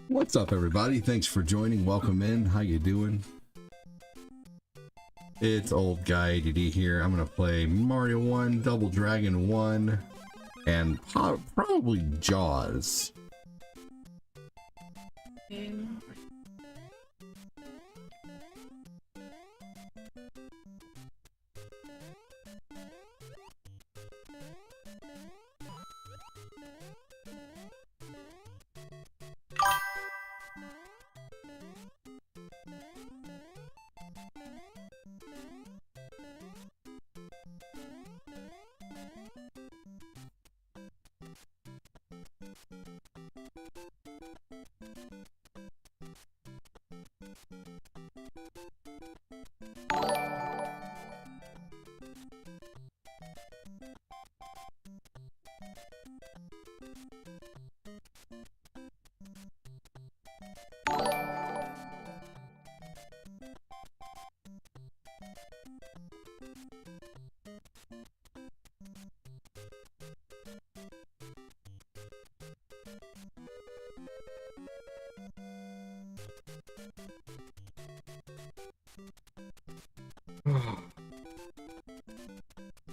What's up, everybody? Thanks for joining. Welcome in. How you doing? It's old guy ADD here. I'm gonna play Mario 1, Double Dragon 1, and probably Jaws.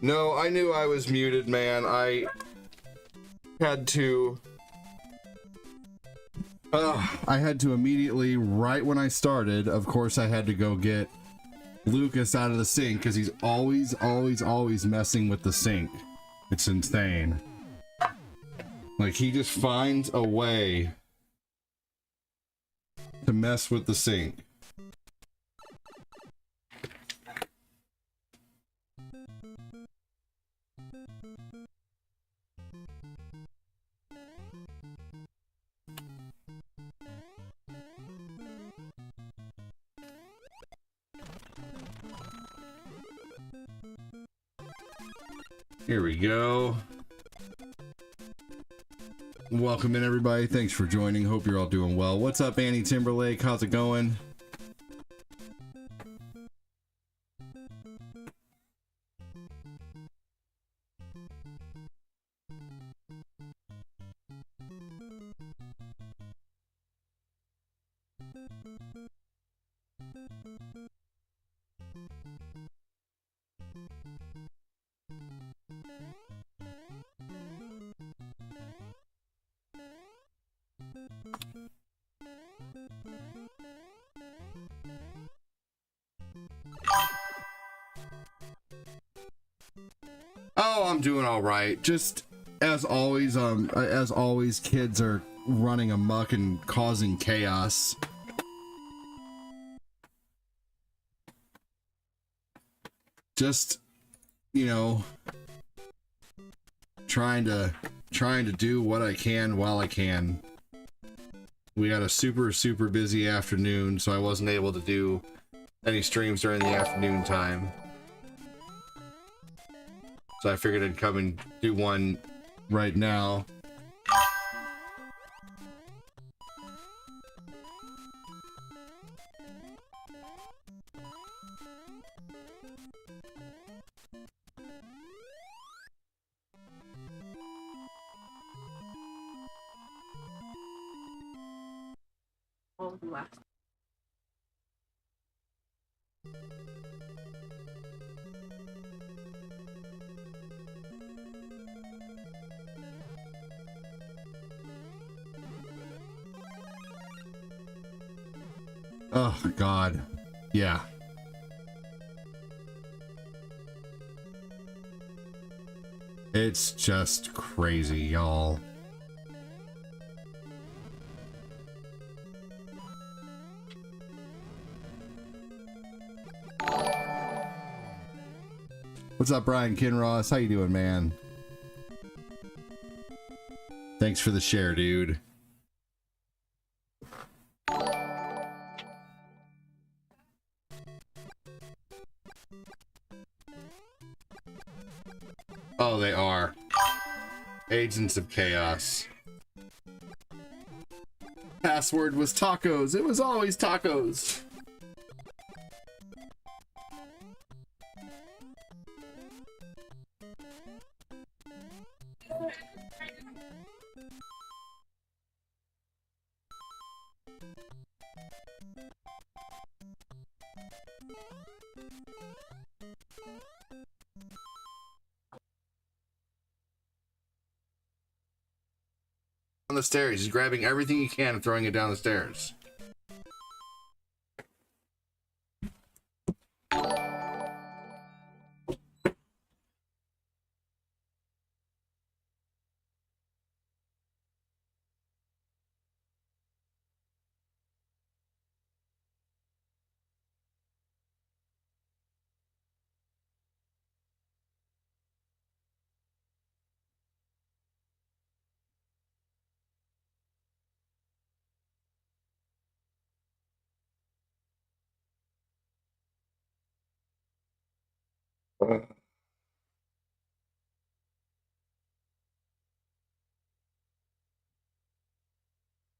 No, I knew I was muted, man. I had to immediately, right when I started, of course I had to go get Lucas out of the sink because he's always messing with the sink. It's insane. Like, he just finds a way to mess with the sink. Here we go. Welcome in, everybody. Thanks for joining. Hope you're all doing well. What's up, Annie Timberlake? How's it going? Oh, I'm doing all right. Just as always, kids are running amok and causing chaos. Just, you know, trying to do what I can while I can. We had a super busy afternoon, so I wasn't able to do any streams during the afternoon time. So I figured I'd come and do one right now. Oh, God. Yeah. It's just crazy, y'all. What's up, Brian Kinross? How you doing, man? Thanks for the share, dude. Oh, they are. Agents of Chaos. Password was tacos. It was always tacos. On the stairs. He's grabbing everything he can and throwing it down the stairs.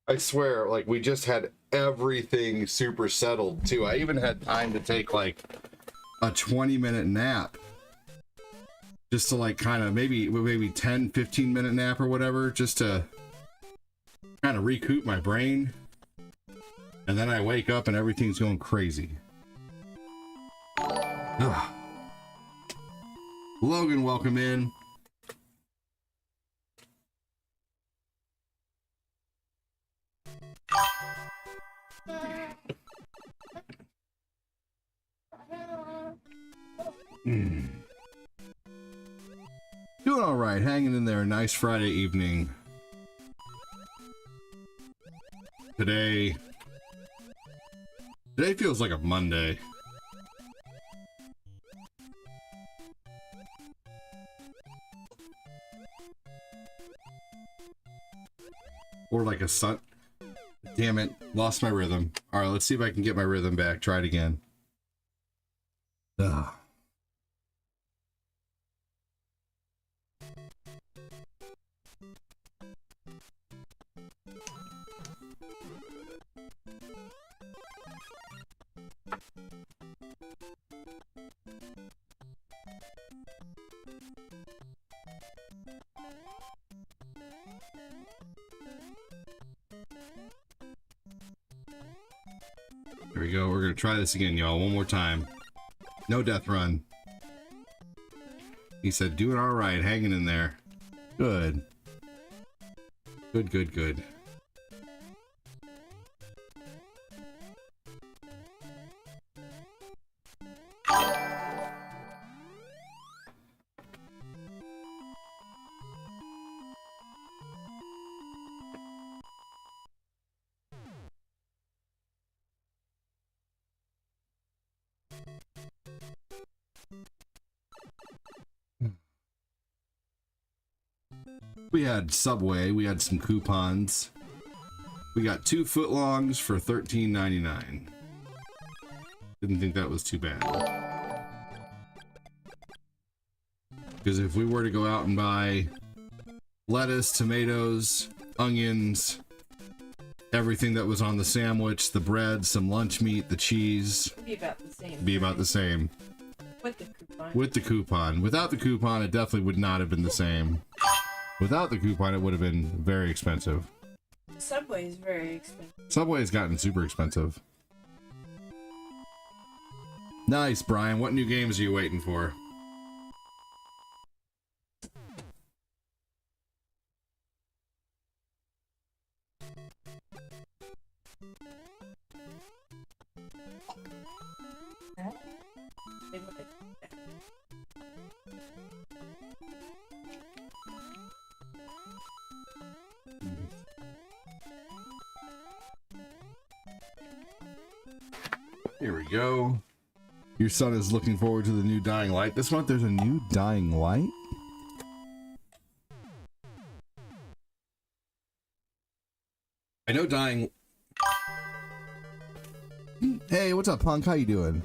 I swear, like, we just had everything super settled, too. I even had time to take, like, a 20-minute nap. Just to, like, kind of, maybe 10, 15-minute nap or whatever, just to kind of recoup my brain. And then I wake up and everything's going crazy. Ugh. Logan, welcome in. Doing all right, hanging in there. Nice Friday evening. Today feels like a Monday. Or like a sun. Damn it, lost my rhythm. All right, let's see if I can get my rhythm back. Try it again. Ugh. There we go. We're going to try this again, y'all. One more time. No death run. He said, doing all right. Hanging in there. Good. Good, good, good. We had Subway, we had some coupons. We got 2 footlongs for $13.99. Didn't think that was too bad. Because if we were to go out and buy lettuce, tomatoes, onions, everything that was on the sandwich, the bread, some lunch meat, the cheese. It'd be about the same. Be about the same. With the coupon. With the coupon. Without the coupon, it definitely would not have been the same. Without the coupon, it would have been very expensive. Subway is very expensive. Subway's gotten super expensive. Nice, Brian. What new games are you waiting for? Here we go. Your son is looking forward to the new Dying Light. This month there's a new Dying Light? I know Dying... Hey, what's up, Punk? How you doing?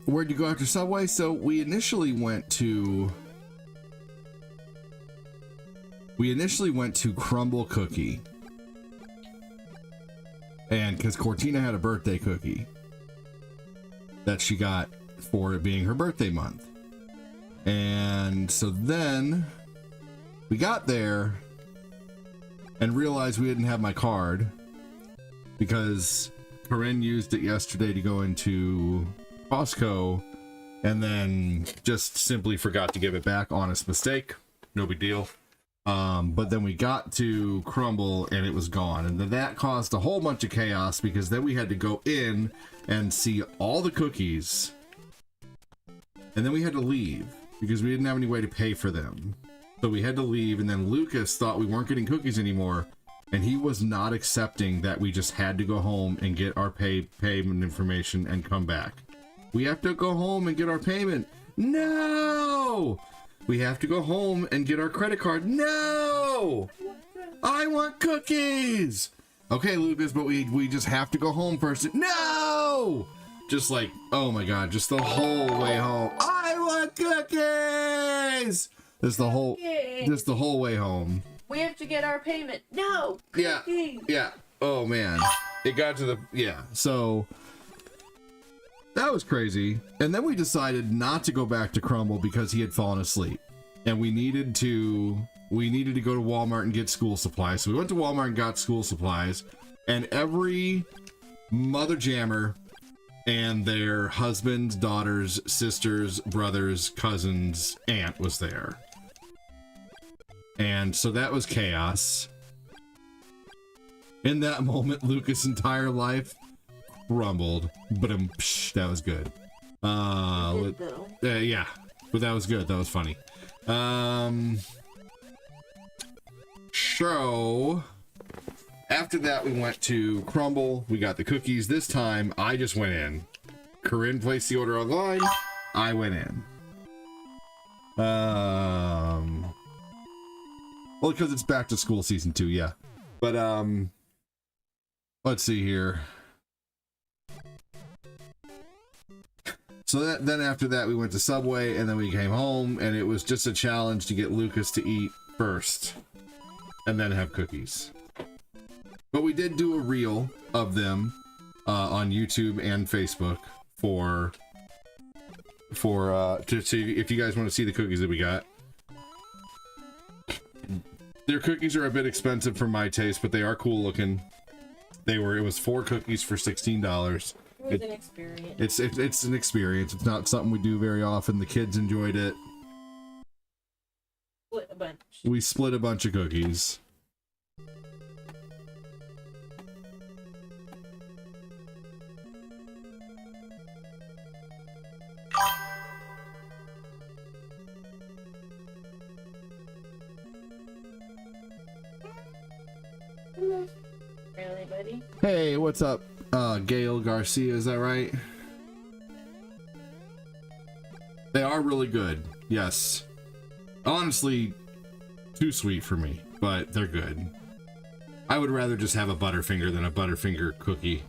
Where'd you go after Subway? So we initially went to Crumble Cookie. And because Cortina had a birthday cookie that she got for it being her birthday month. And so then we got there and realized we didn't have my card because Corinne used it yesterday to go into Costco and then just simply forgot to give it back. Honest mistake. No big deal. But then we got to Crumble and it was gone. And then that caused a whole bunch of chaos because then we had to go in and see all the cookies. And then we had to leave because we didn't have any way to pay for them. So we had to leave, and then Lucas thought we weren't getting cookies anymore, and he was not accepting that we just had to go home and get our payment information and come back. We have to go home and get our payment. No! We have to go home and get our credit card. No! I want cookies! Okay, Lucas, but we just have to go home first. No! Just like, oh my god, just the whole way home. I want cookies! Just the whole way home. We have to get our payment. No. Yeah. Cookies. Yeah. Oh man. It got to the so that was crazy. And then we decided not to go back to Crumble because he had fallen asleep. And we needed to go to Walmart and get school supplies. So we went to Walmart and got school supplies. And every mother jammer and their husbands, daughters, sisters, brothers, cousins, aunt was there. And so that was chaos. In that moment, Lucas' entire life crumbled. But that was good. Yeah, but that was good. That was funny. So after that, we went to Crumble. We got the cookies. This time, I just went in. Corinne placed the order online. I went in. Well, because it's back to school season 2, yeah. But let's see here. So then after that, we went to Subway, and then we came home, and it was just a challenge to get Lucas to eat first, and then have cookies. But we did do a reel of them on YouTube and Facebook to see if you guys want to see the cookies that we got. Their cookies are a bit expensive for my taste, but they are cool looking. It was 4 cookies for $16. It was an experience. It's an experience. It's not something we do very often. The kids enjoyed it. Split a bunch. We split a bunch of cookies. Really, buddy? Hey, what's up? Gail Garcia, is that right? They are really good, yes. Honestly, too sweet for me, but they're good. I would rather just have a Butterfinger than a Butterfinger cookie.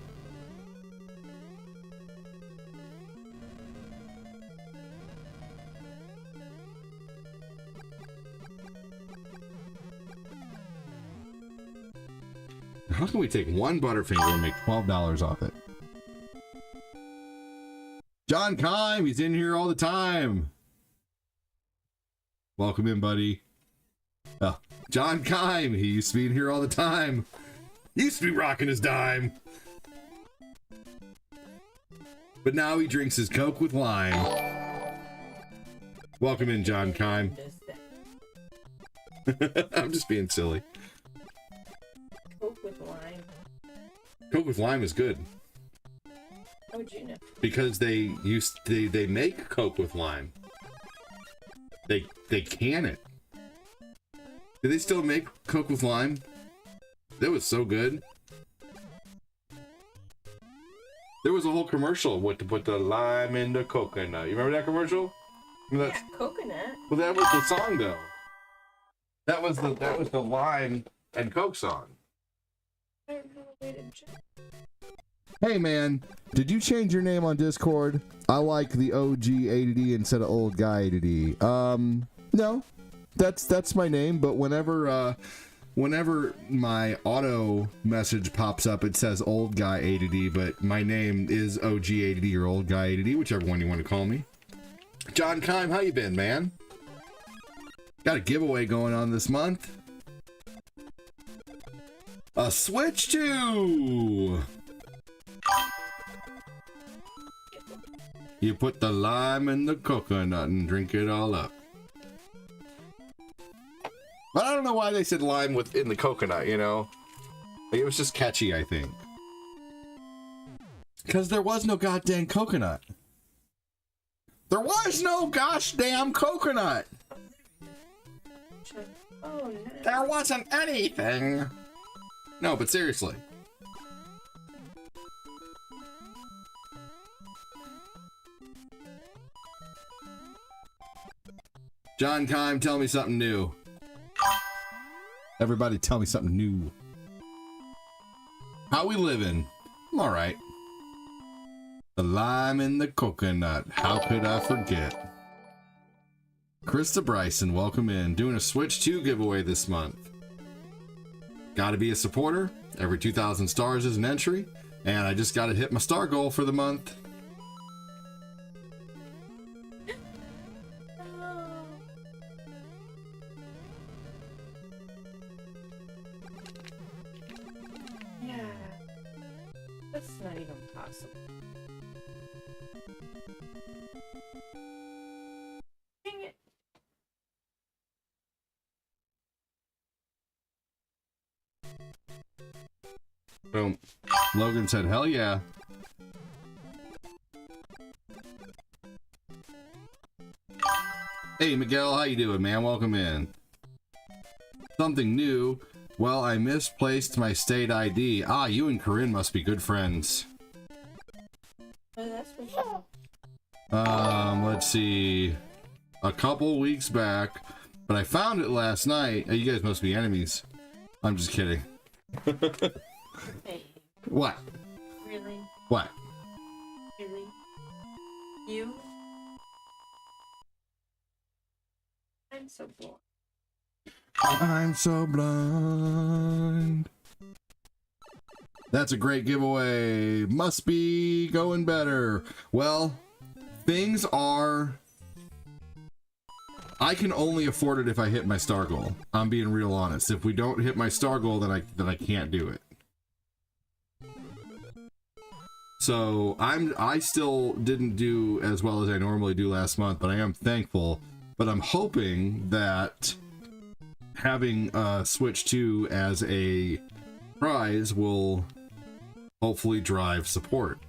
How can we take one Butterfinger and make $12 off it? John Kime, he's in here all the time. Welcome in, buddy. John Kime, he used to be in here all the time. He used to be rocking his dime. But now he drinks his Coke with lime. Welcome in, John Kime. I'm just being silly. Coke with lime. Coke with lime is good. How would you know? Because they make Coke with lime. They can it. Do they still make Coke with lime? That was so good. There was a whole commercial with to put the lime in the coconut. You remember that commercial? Yeah, coconut. Well, that was the song though. That was the lime and Coke song. I don't know a way to check. Hey man, did you change your name on Discord? I like the OG ADD instead of old guy ADD. No, that's my name. But whenever my auto message pops up, it says old guy ADD. But my name is OG ADD or old guy ADD, whichever one you want to call me. John Kime, how you been, man? Got a giveaway going on this month. A Switch 2! You put the lime in the coconut and drink it all up. But I don't know why they said lime within the coconut, you know? Like, it was just catchy, I think. Because there was no goddamn coconut. There was no gosh damn coconut. Oh, no. There wasn't anything. No, but seriously. John Kime, tell me something new. Everybody tell me something new. How we living? I'm alright. The lime and the coconut. How could I forget? Krista Bryson, welcome in. Doing a Switch 2 giveaway this month. Gotta be a supporter. Every 2,000 stars is an entry. And I just gotta hit my star goal for the month. Yeah. That's not even possible. Dang it. Boom. Logan said, hell yeah. Hey Miguel, how you doing, man? Welcome in. Something new. Well, I misplaced my state ID. Ah, you and Corinne must be good friends. Oh, that's for sure. Let's see. A couple weeks back, but I found it last night. Oh, you guys must be enemies. I'm just kidding. Hey, What? really? What? Really? You? I'm so bored. I'm so blind. That's a great giveaway. Must be going better. Well, things are... I can only afford it if I hit my star goal. I'm being real honest. If we don't hit my star goal, then I can't do it. So I still didn't do as well as I normally do last month, but I am thankful. But I'm hoping that having Switch 2 as a prize will hopefully drive support.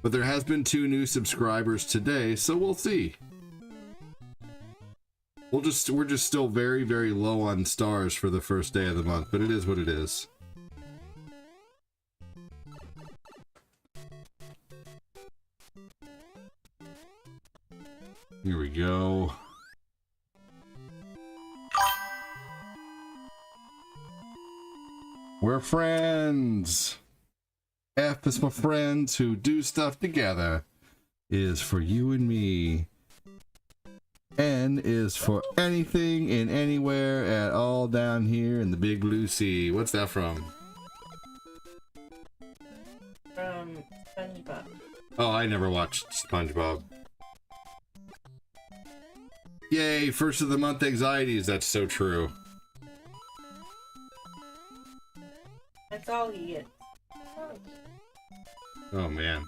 But there has been 2 new subscribers today, so we'll see. We're just still very, very low on stars for the first day of the month, but it is what it is. Here we go. We're friends. F is for friends who do stuff together. Is for you and me. N is for anything and anywhere at all down here in the big blue sea. What's that from? From SpongeBob. Oh, I never watched SpongeBob. Yay, first of the month anxieties. That's so true. That's all he is. Oh, man.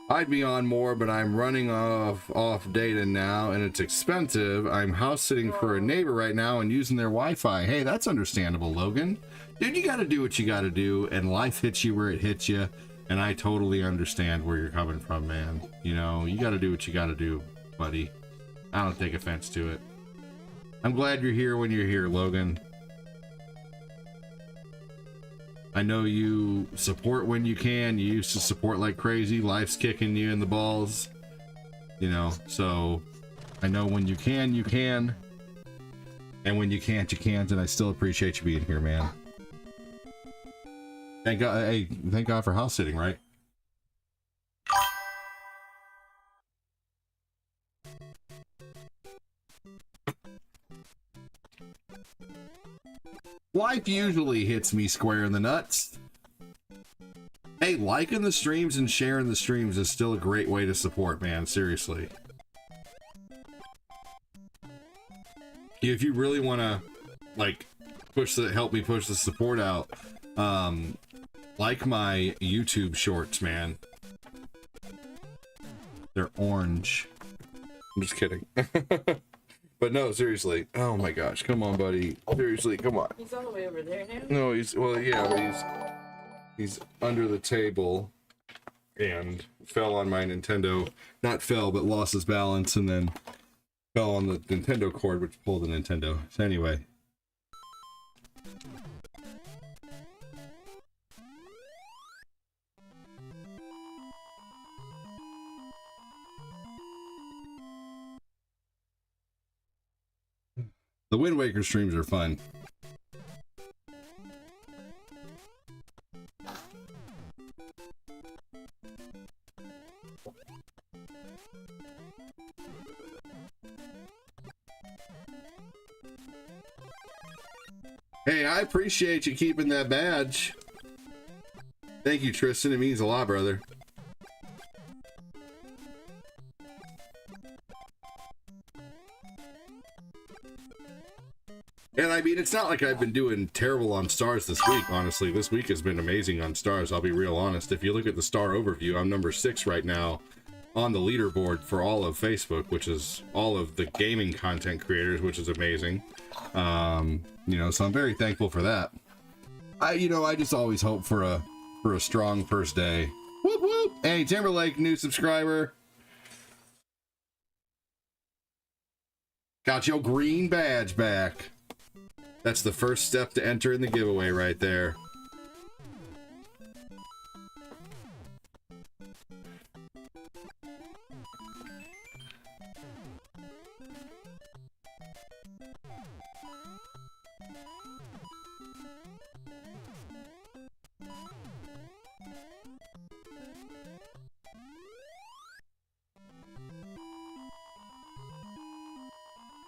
I'd be on more, but I'm running off data now, and it's expensive. I'm house sitting for a neighbor right now and using their Wi-Fi. Hey, that's understandable, Logan. Dude, you gotta do what you gotta do, and life hits you where it hits you, and I totally understand where you're coming from, man. You know, you gotta do what you gotta do, buddy. I don't take offense to it. I'm glad you're here when you're here, Logan. I know you support when you can. You used to support like crazy. Life's kicking you in the balls. You know, so I know when you can, you can. And when you can't, you can't. And I still appreciate you being here, man. Thank God. Hey, thank God for house sitting, right? Life usually hits me square in the nuts. Hey, liking the streams and sharing the streams is still a great way to support, man. Seriously. If you really want to, like, help me push the support out. Like my YouTube shorts, man. They're orange. I'm just kidding. But no, seriously. Oh my gosh, come on, buddy. Seriously, come on. He's all the way over there now. No, but he's under the table and fell on my Nintendo. Not fell, but lost his balance and then fell on the Nintendo cord, which pulled the Nintendo. So anyway. The Wind Waker streams are fun. Hey, I appreciate you keeping that badge. Thank you, Tristan. It means a lot, brother. And I mean, it's not like I've been doing terrible on stars this week, honestly. This week has been amazing on stars, I'll be real honest. If you look at the star overview, I'm number 6 right now on the leaderboard for all of Facebook, which is all of the gaming content creators, which is amazing. You know, so I'm very thankful for that. I just always hope for a strong first day. Whoop whoop! Hey, Timberlake, new subscriber. Got your green badge back. That's the first step to enter in the giveaway right there.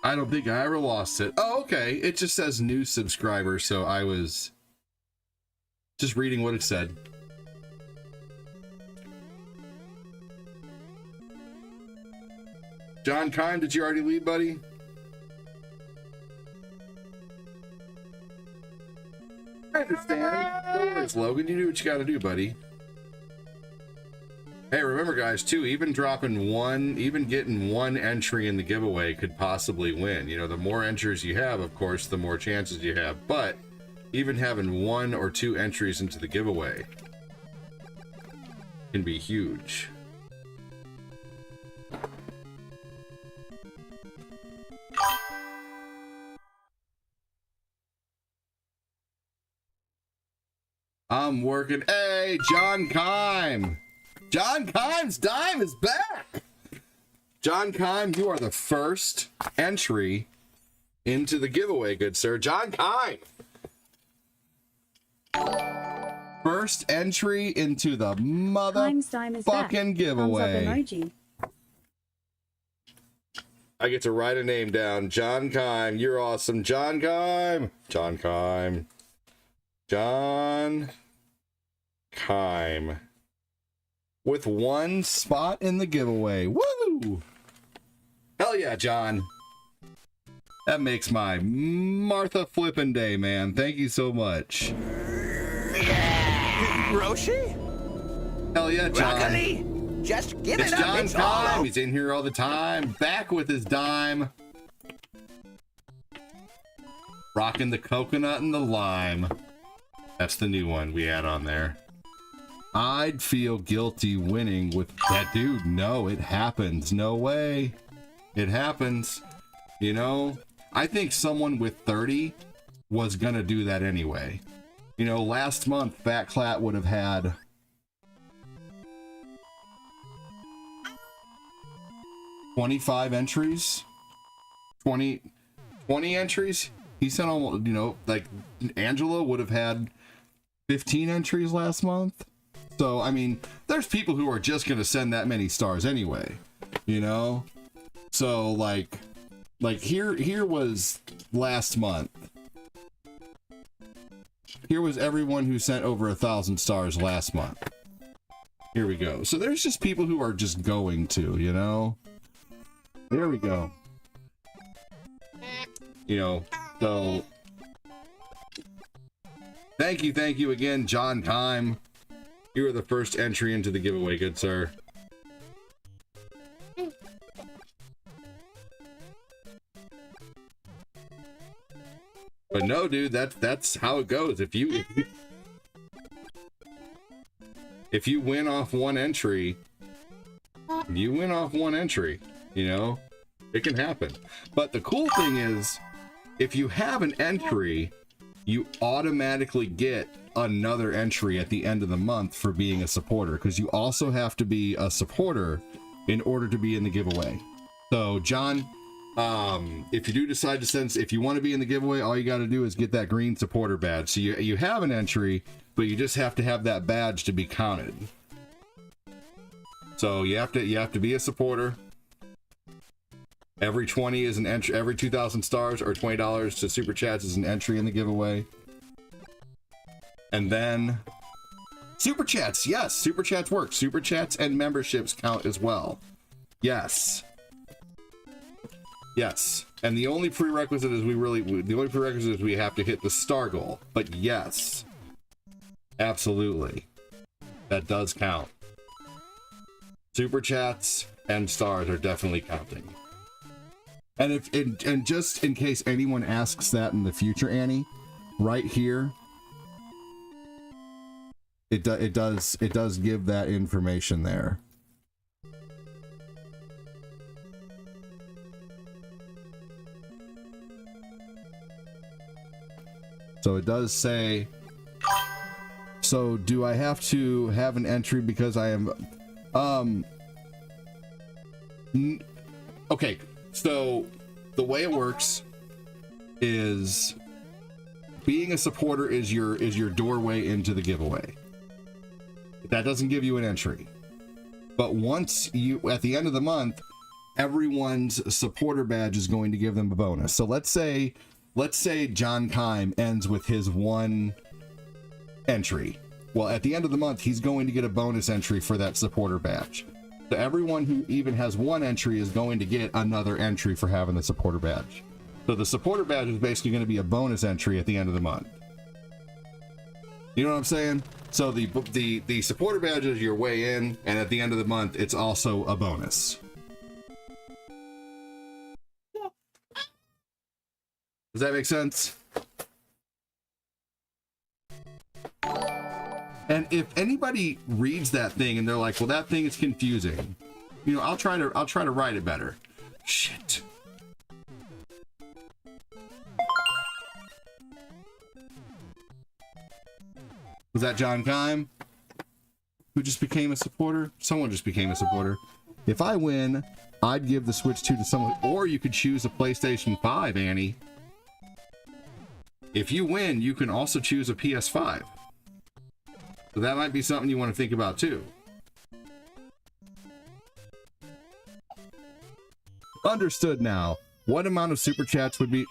I don't think I ever lost it. Oh, okay. It just says new subscriber, so I was just reading what it said. John Kime, did you already leave, buddy? I understand. No worries, Logan. You do what you gotta do, buddy. Hey, remember guys, too, even getting one entry in the giveaway could possibly win. You know, the more entries you have, of course, the more chances you have. But even having 1 or 2 entries into the giveaway can be huge. I'm working. Hey, John Kime! John Kime's dime is back! John Kime, you are the first entry into the giveaway, good sir. John Kime! First entry into the motherfucking giveaway. I get to write a name down. John Kime, you're awesome. John Kime! John Kime. John Kime. With 1 spot in the giveaway. Woo! Hell yeah, John. That makes my Martha flippin' day, man. Thank you so much. Roshi? Hell yeah, John. Broccoli? Just give It's it up. John It's all Kime. He's in here all the time. Back with his dime. Rocking the coconut and the lime. That's the new one we had on there. I'd feel guilty winning with that dude. No, it happens. No way. It happens. You know, I think someone with 30 was gonna do that anyway. You know, last month, Fat Clat would have had 25 entries. 20 entries. He sent almost, you know, like Angela would have had 15 entries last month. So, I mean, there's people who are just going to send that many stars anyway, you know? So, like here was last month. Here was everyone who sent over 1,000 stars last month. Here we go. So there's just people who are just going to, you know? There we go. You know, so Thank you again, John Kime. You are the first entry into the giveaway, good sir. But no, dude, that's how it goes. If you win off one entry, you win off one entry, you know? It can happen. But the cool thing is, if you have an entry, you automatically get another entry at the end of the month for being a supporter, because you also have to be a supporter in order to be in the giveaway. So, John, if you do decide to send, if you want to be in the giveaway, all you got to do is get that green supporter badge. So you have an entry, but you just have to have that badge to be counted. So you have to be a supporter. Every 20 is an entry. Every 2,000 stars or $20 to super chats is an entry in the giveaway. And then super chats, yes, super chats work. Super chats and memberships count as well. Yes. Yes, and the only prerequisite is we have to hit the star goal. But yes, absolutely, that does count. Super chats and stars are definitely counting. And just in case anyone asks that in the future, Annie, right here, it does give that information there. So it does say, so do I have to have an entry because I am, okay, so the way it works is being a supporter is your doorway into the giveaway. That doesn't give you an entry. But once you, at the end of the month, everyone's supporter badge is going to give them a bonus. So let's say John Kime ends with his one entry. Well, at the end of the month, he's going to get a bonus entry for that supporter badge. So everyone who even has one entry is going to get another entry for having the supporter badge. So the supporter badge is basically going to be a bonus entry at the end of the month. You know what I'm saying? So the supporter badge is your way in, and at the end of the month, it's also a bonus. Does that make sense? And if anybody reads that thing and they're like, well, that thing is confusing, you know, I'll try to write it better. Shit. Was that John Kime who just became a supporter? Someone just became a supporter. If I win, I'd give the Switch 2 to someone, or you could choose a PlayStation 5, Annie. If you win, you can also choose a PS5. So that might be something you want to think about too. Understood now. What amount of super chats would be...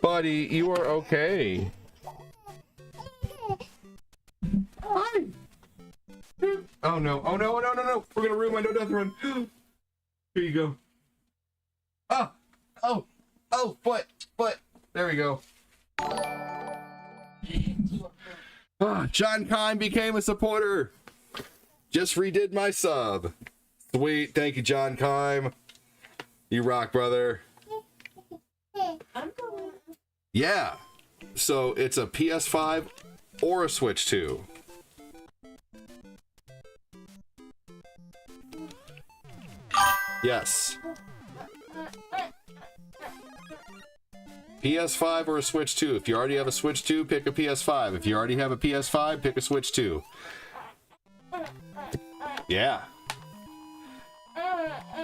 Buddy, you are okay. Hi. Oh no, oh no, oh no, no, no. We're gonna ruin my no death run. Here you go. Ah, oh, oh, foot. There we go. Ah, John Kime became a supporter. Just redid my sub. Sweet, thank you, John Kime. You rock, brother. I'm going. Yeah, so it's a PS5 or a Switch 2. Yes. PS5 or a Switch 2. If you already have a Switch 2, pick a PS5. If you already have a PS5, pick a Switch 2. Yeah.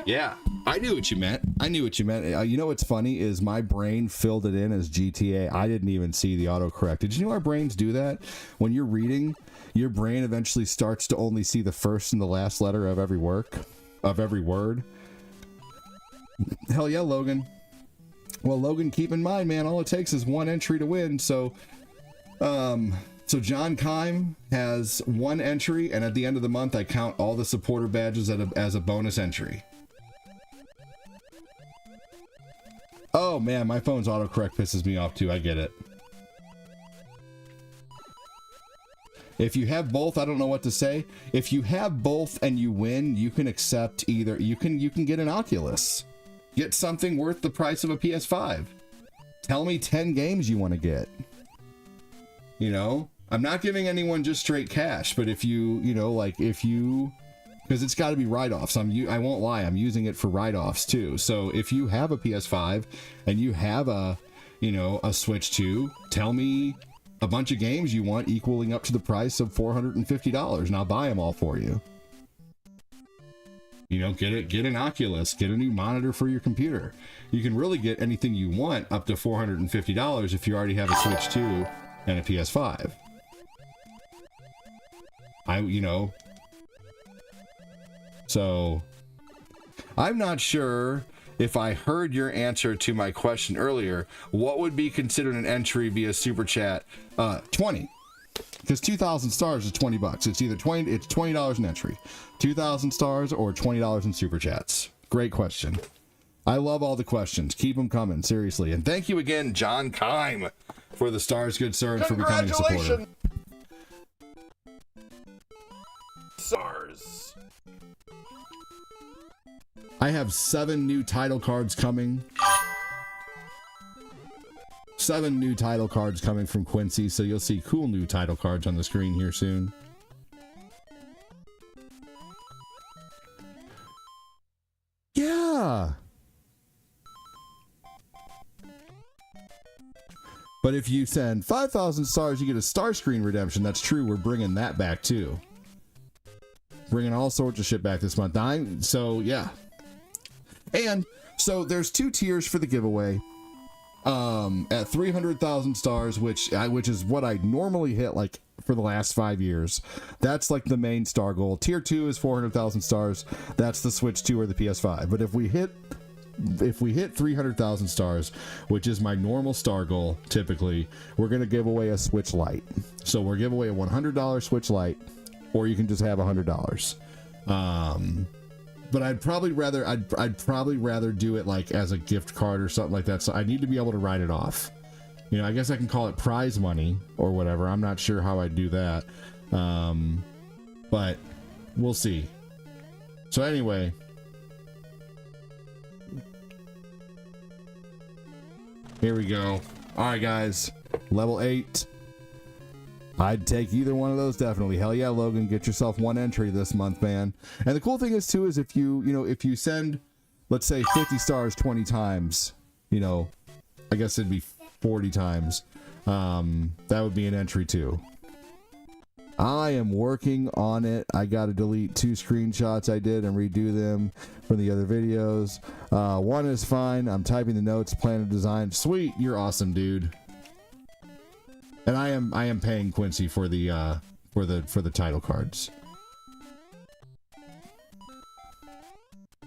Yeah, I knew what you meant. You know what's funny is my brain filled it in as GTA. I didn't even see the autocorrect. Did you know our brains do that? When you're reading, your brain eventually starts to only see the first and the last letter of every word. Hell yeah, Logan. Well, Logan, keep in mind, man, all it takes is one entry to win. So John Kime has one entry, and at the end of the month, I count all the supporter badges as a bonus entry. Oh man, my phone's autocorrect pisses me off too. I get it. If you have both, I don't know what to say. If you have both and you win, you can accept either. You can get an Oculus. Get something worth the price of a PS5. Tell me 10 games you want to get. You know, I'm not giving anyone just straight cash, but if you, you know, like if you, because it's got to be write-offs. I won't lie, I'm using it for write-offs too. So if you have a PS5 and you have a, you know, a Switch 2, tell me a bunch of games you want equaling up to the price of $450, and I'll buy them all for you. You know, get an Oculus, get a new monitor for your computer. You can really get anything you want up to $450 if you already have a Switch 2 and a PS5. You know, so I'm not sure if I heard your answer to my question earlier. What would be considered an entry via Super Chat? 20. Because 2,000 stars is $20. It's either $20 an entry, 2,000 stars, or $20 in Super Chats. Great question. I love all the questions. Keep them coming, seriously. And thank you again, John Kime, for the stars, good sir, and for becoming a supporter. Stars. I have 7 new title cards coming. 7 new title cards coming from Quincy, so you'll see cool new title cards on the screen here soon. Yeah. But if you send 5,000 stars, you get a star screen redemption. That's true. We're bringing that back too. Bringing all sorts of shit back this month. So yeah. And so there's 2 tiers for the giveaway. At 300,000 stars, which is what I normally hit like for the last 5 years. That's like the main star goal. Tier 2 is 400,000 stars. That's the Switch 2 or the PS5. But if we hit 300,000 stars, which is my normal star goal, typically, we're going to give away a Switch Lite. So we're giving away a $100 Switch Lite, or you can just have $100. But I'd probably rather do it like as a gift card or something like that. So I need to be able to write it off. You know, I guess I can call it prize money or whatever. I'm not sure how I'd do that. But we'll see. So anyway, here we go. All right, guys, level 8. I'd take either one of those, definitely. Hell yeah, Logan, get yourself 1 entry this month, man. And the cool thing is too, is if you send, let's say 50 stars 20 times, you know, I guess it'd be 40 times. That would be an entry too. I am working on it. I got to delete 2 screenshots I did and redo them from the other videos. 1 is fine. I'm typing the notes, plan and design. Sweet, you're awesome, dude. And I am paying Quincy for the title cards.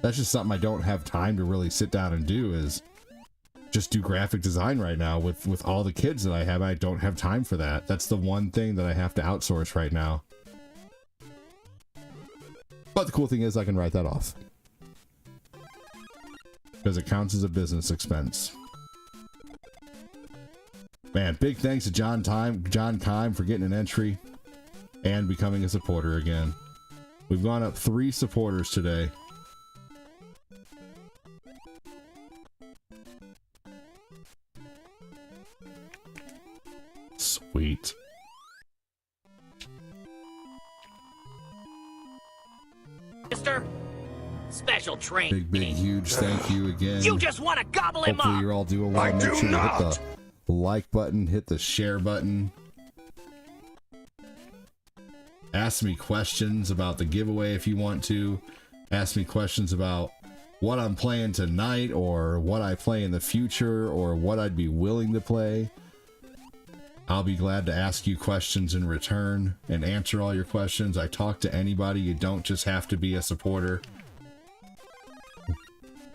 That's just something I don't have time to really sit down and do, is just do graphic design right now with all the kids that I have. I don't have time for that. That's the one thing that I have to outsource right now. But the cool thing is I can write that off, because it counts as a business expense. Man, big thanks to John Kime for getting an entry and becoming a supporter again. We've gone up 3 supporters today. Sweet. Mister, special training. Big, huge thank you again. You just want to gobble him Hopefully up. you're all doing well. Make sure you hit the like button, hit the share button. Ask me questions about the giveaway if you want to. Ask me questions about what I'm playing tonight, or what I play in the future, or what I'd be willing to play. I'll be glad to ask you questions in return and answer all your questions. I talk to anybody. You don't just have to be a supporter.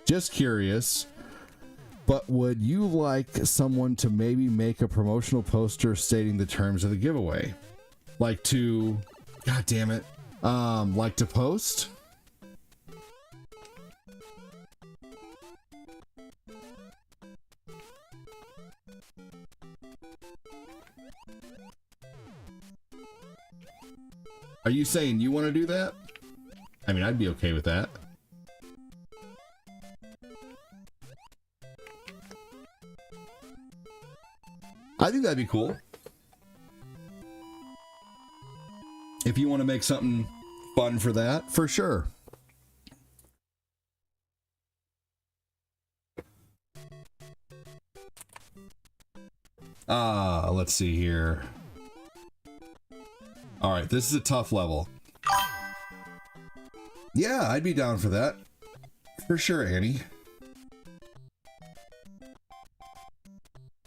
Just curious. But would you like someone to maybe make a promotional poster stating the terms of the giveaway? Like to, God damn it, like to post? Are you saying you want to do that? I mean, I'd be okay with that. I think that'd be cool. If you want to make something fun for that, for sure. Let's see here. All right, this is a tough level. Yeah, I'd be down for that. For sure, Annie.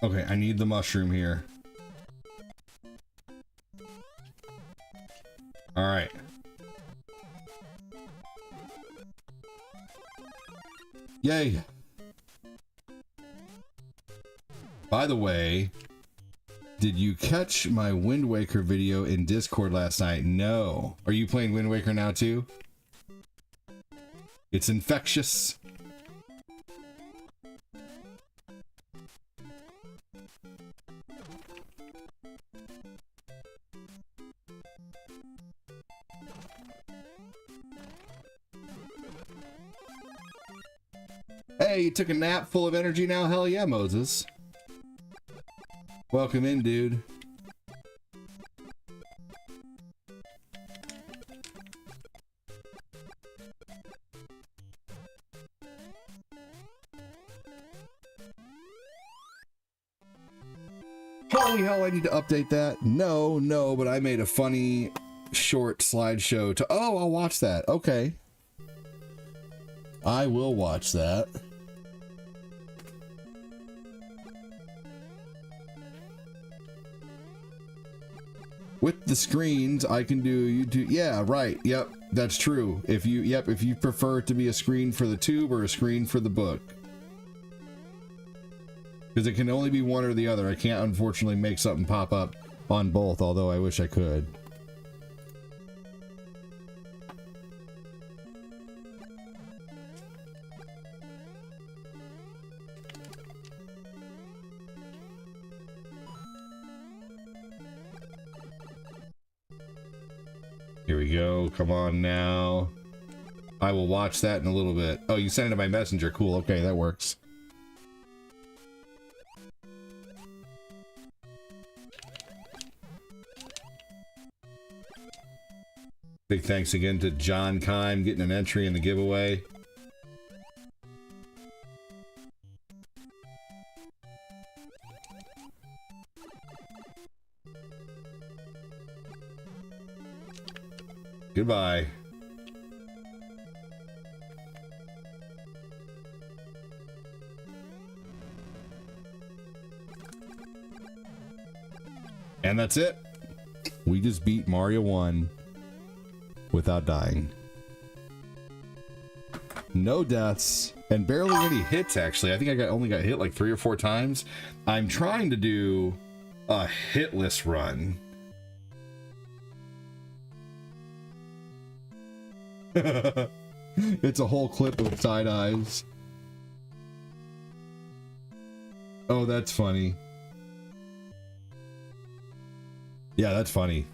Okay, I need the mushroom here. All right. Yay. By the way, did you catch my Wind Waker video in Discord last night? No. Are you playing Wind Waker now too? It's infectious. Hey, you took a nap full of energy now? Hell yeah, Moses. Welcome in, dude. Holy hell, I need to update that. No, but I made a funny short slideshow to... Oh, I'll watch that. Okay. I will watch that. With the screens, I can do YouTube. Yeah, right. Yep, that's true. If you prefer it to be a screen for the tube or a screen for the book. Because it can only be one or the other. I can't, unfortunately, make something pop up on both, although I wish I could. Here we go. Come on now. I will watch that in a little bit. Oh, you sent it to my messenger. Cool. Okay, that works. Big thanks again to John Kime getting an entry in the giveaway. Goodbye. And that's it. We just beat Mario 1 without dying. No deaths and barely any hits, actually. I think I only got hit like 3 or 4 times. I'm trying to do a hitless run. It's a whole clip of side eyes. Oh, that's funny. Yeah, that's funny.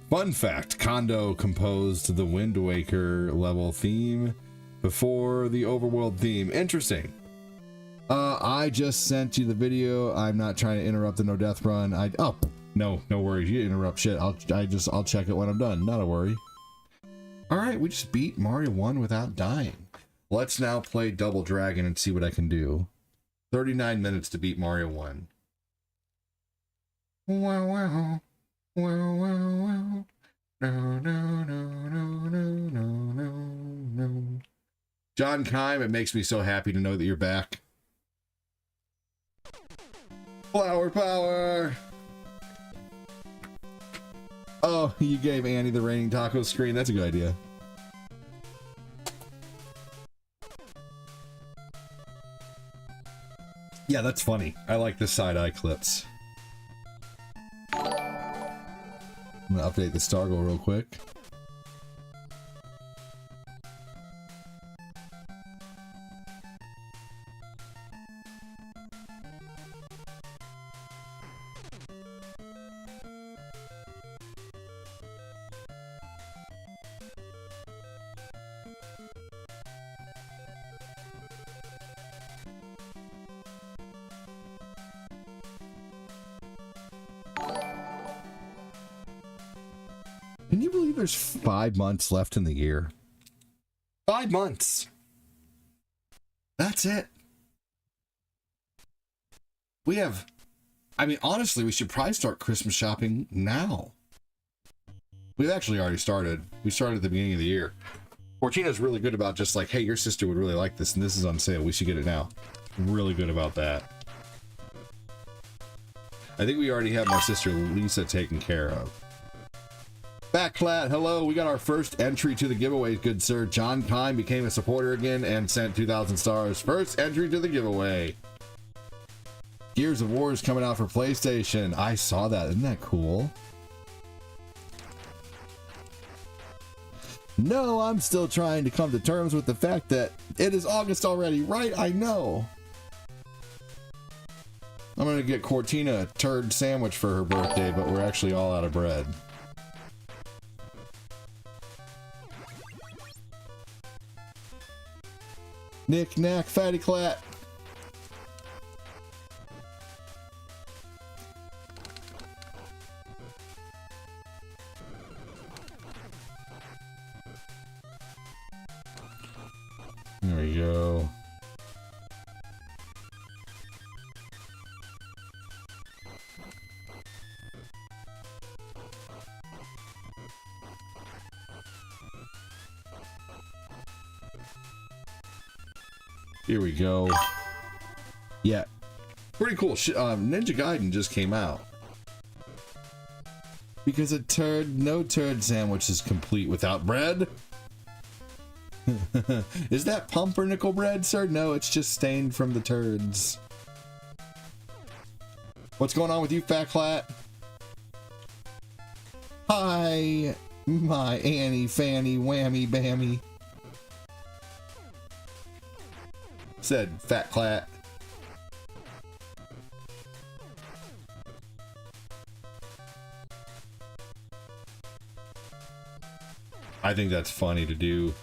Fun fact, Kondo composed the Wind Waker level theme before the Overworld theme. Interesting. I just sent you the video. I'm not trying to interrupt the no death run. No worries. You interrupt shit. I'll check it when I'm done. Not a worry. All right, we just beat Mario 1 without dying. Let's now play Double Dragon and see what I can do. 39 minutes to beat Mario 1. Wow, wow. Wow, wow, wow. No, no, no, no, no, no, no, no. John Kime, it makes me so happy to know that you're back. Flower power! Oh, you gave Annie the raining taco screen. That's a good idea. Yeah, that's funny. I like the side-eye clips. I'm gonna update the Stargle real quick. Can you believe there's 5 months left in the year? 5 months. That's it. We have, I mean, honestly, we should probably start Christmas shopping now. We've actually already started. We started at the beginning of the year. Fortina's really good about just like, hey, your sister would really like this, and this is on sale. We should get it now. Really good about that. I think we already have my sister Lisa taken care of. Backclat, hello. We got our first entry to the giveaway, good sir. John Kime became a supporter again and sent 2,000 stars. First entry to the giveaway. Gears of War is coming out for PlayStation. I saw that. Isn't that cool? No, I'm still trying to come to terms with the fact that it is August already, right? I know. I'm gonna get Cortina a turd sandwich for her birthday, but we're actually all out of bread. Knick knack fatty clat. There we go. Here we go. Yeah. Pretty cool. Ninja Gaiden just came out. Because no turd sandwich is complete without bread. Is that pumpernickel bread, sir? No, it's just stained from the turds. What's going on with you, Fat Clat? Hi, my Annie Fanny Whammy Bammy. Said Fat Clat. I think that's funny to do.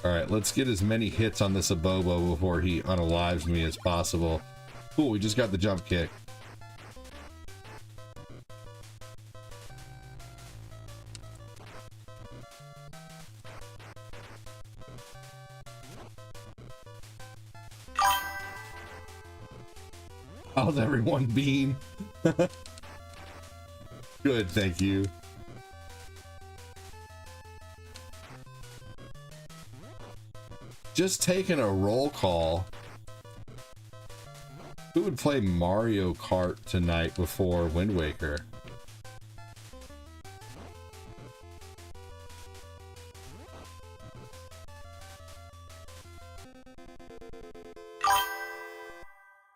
Alright, let's get as many hits on this Abobo before he unalives me as possible. Cool, we just got the jump kick. How's everyone been? Good, thank you. Just taking a roll call. Who would play Mario Kart tonight before Wind Waker?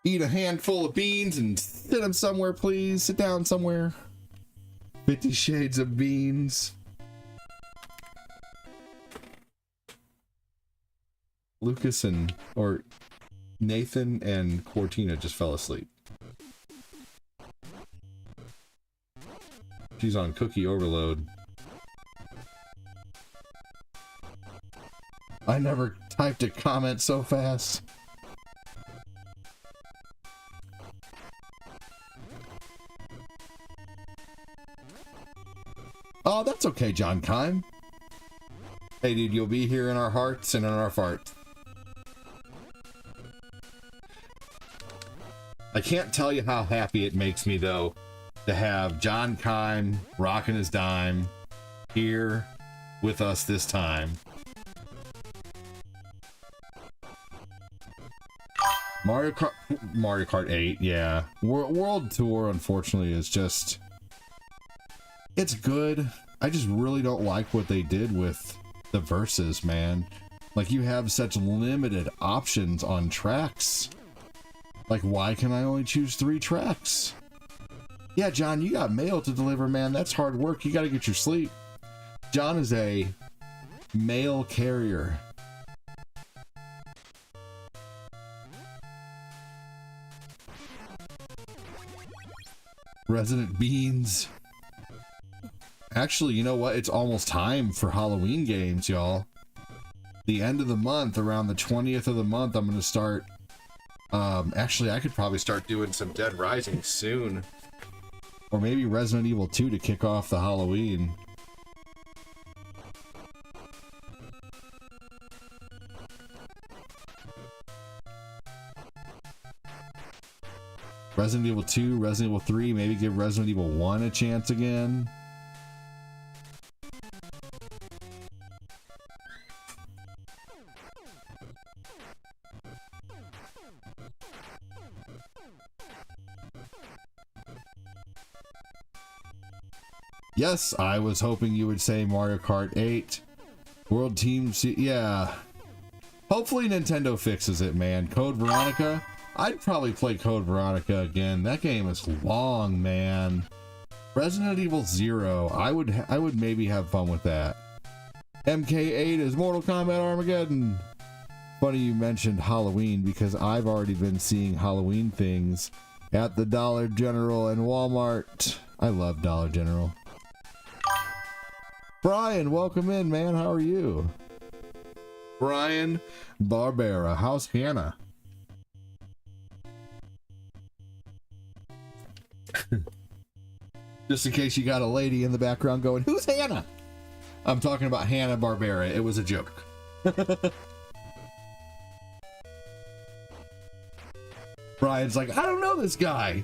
Eat a handful of beans and sit them somewhere, please. Sit down somewhere. 50 Shades of Beans. Lucas or Nathan and Cortina just fell asleep. She's on cookie overload. I never typed a comment so fast. Oh, that's okay, John Kime. Hey, dude, you'll be here in our hearts and in our farts. I can't tell you how happy it makes me, though, to have John Kime rocking his dime here with us this time. Mario Kart 8, yeah. World Tour, unfortunately, is just... It's good. I just really don't like what they did with the verses, man. Like, you have such limited options on tracks. Like, why can I only choose 3 tracks? Yeah, John, you got mail to deliver, man. That's hard work. You gotta get your sleep. John is a mail carrier. Resident Beans. Actually, you know what? It's almost time for Halloween games, y'all. the end of the month, around the 20th of the month, I'm going to start. Actually, I could probably start doing some Dead Rising soon. Or maybe Resident Evil 2 to kick off the Halloween. Resident Evil 2, Resident Evil 3, maybe give Resident Evil 1 a chance again. Yes, I was hoping you would say Mario Kart 8. World Team yeah. Hopefully Nintendo fixes it, man. Code Veronica. I'd probably play Code Veronica again. That game is long, man. Resident Evil 0. I would maybe have fun with that. MK8 is Mortal Kombat Armageddon. Funny you mentioned Halloween because I've already been seeing Halloween things at the Dollar General and Walmart. I love Dollar General. Brian, welcome in, man. How are you? Brian Barbera. How's Hannah? Just in case you got a lady in the background going, who's Hannah? I'm talking about Hanna Barbera. It was a joke. Brian's like, I don't know this guy.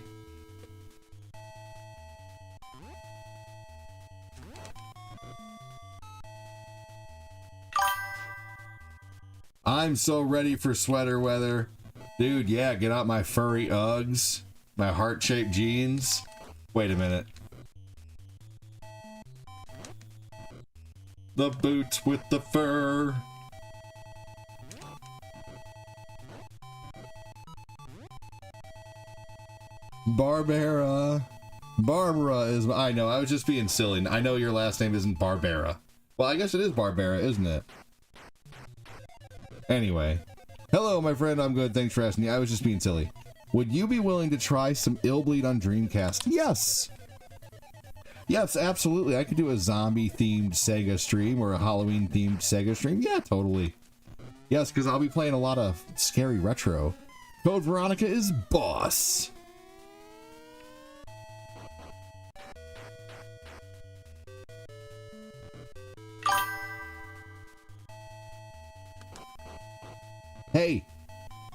I'm so ready for sweater weather. Dude, yeah, get out my furry Uggs, my heart-shaped jeans. Wait a minute. The boots with the fur. Barbera. Barbara is, I know, I was just being silly. I know your last name isn't Barbera. Well, I guess it is Barbera, isn't it? Anyway. Hello, my friend. I'm good. Thanks for asking me. I was just being silly. Would you be willing to try some Illbleed on Dreamcast? Yes. Yes, absolutely. I could do a zombie-themed Sega stream or a Halloween-themed Sega stream. Yeah, totally. Yes, because I'll be playing a lot of scary retro. Code Veronica is boss.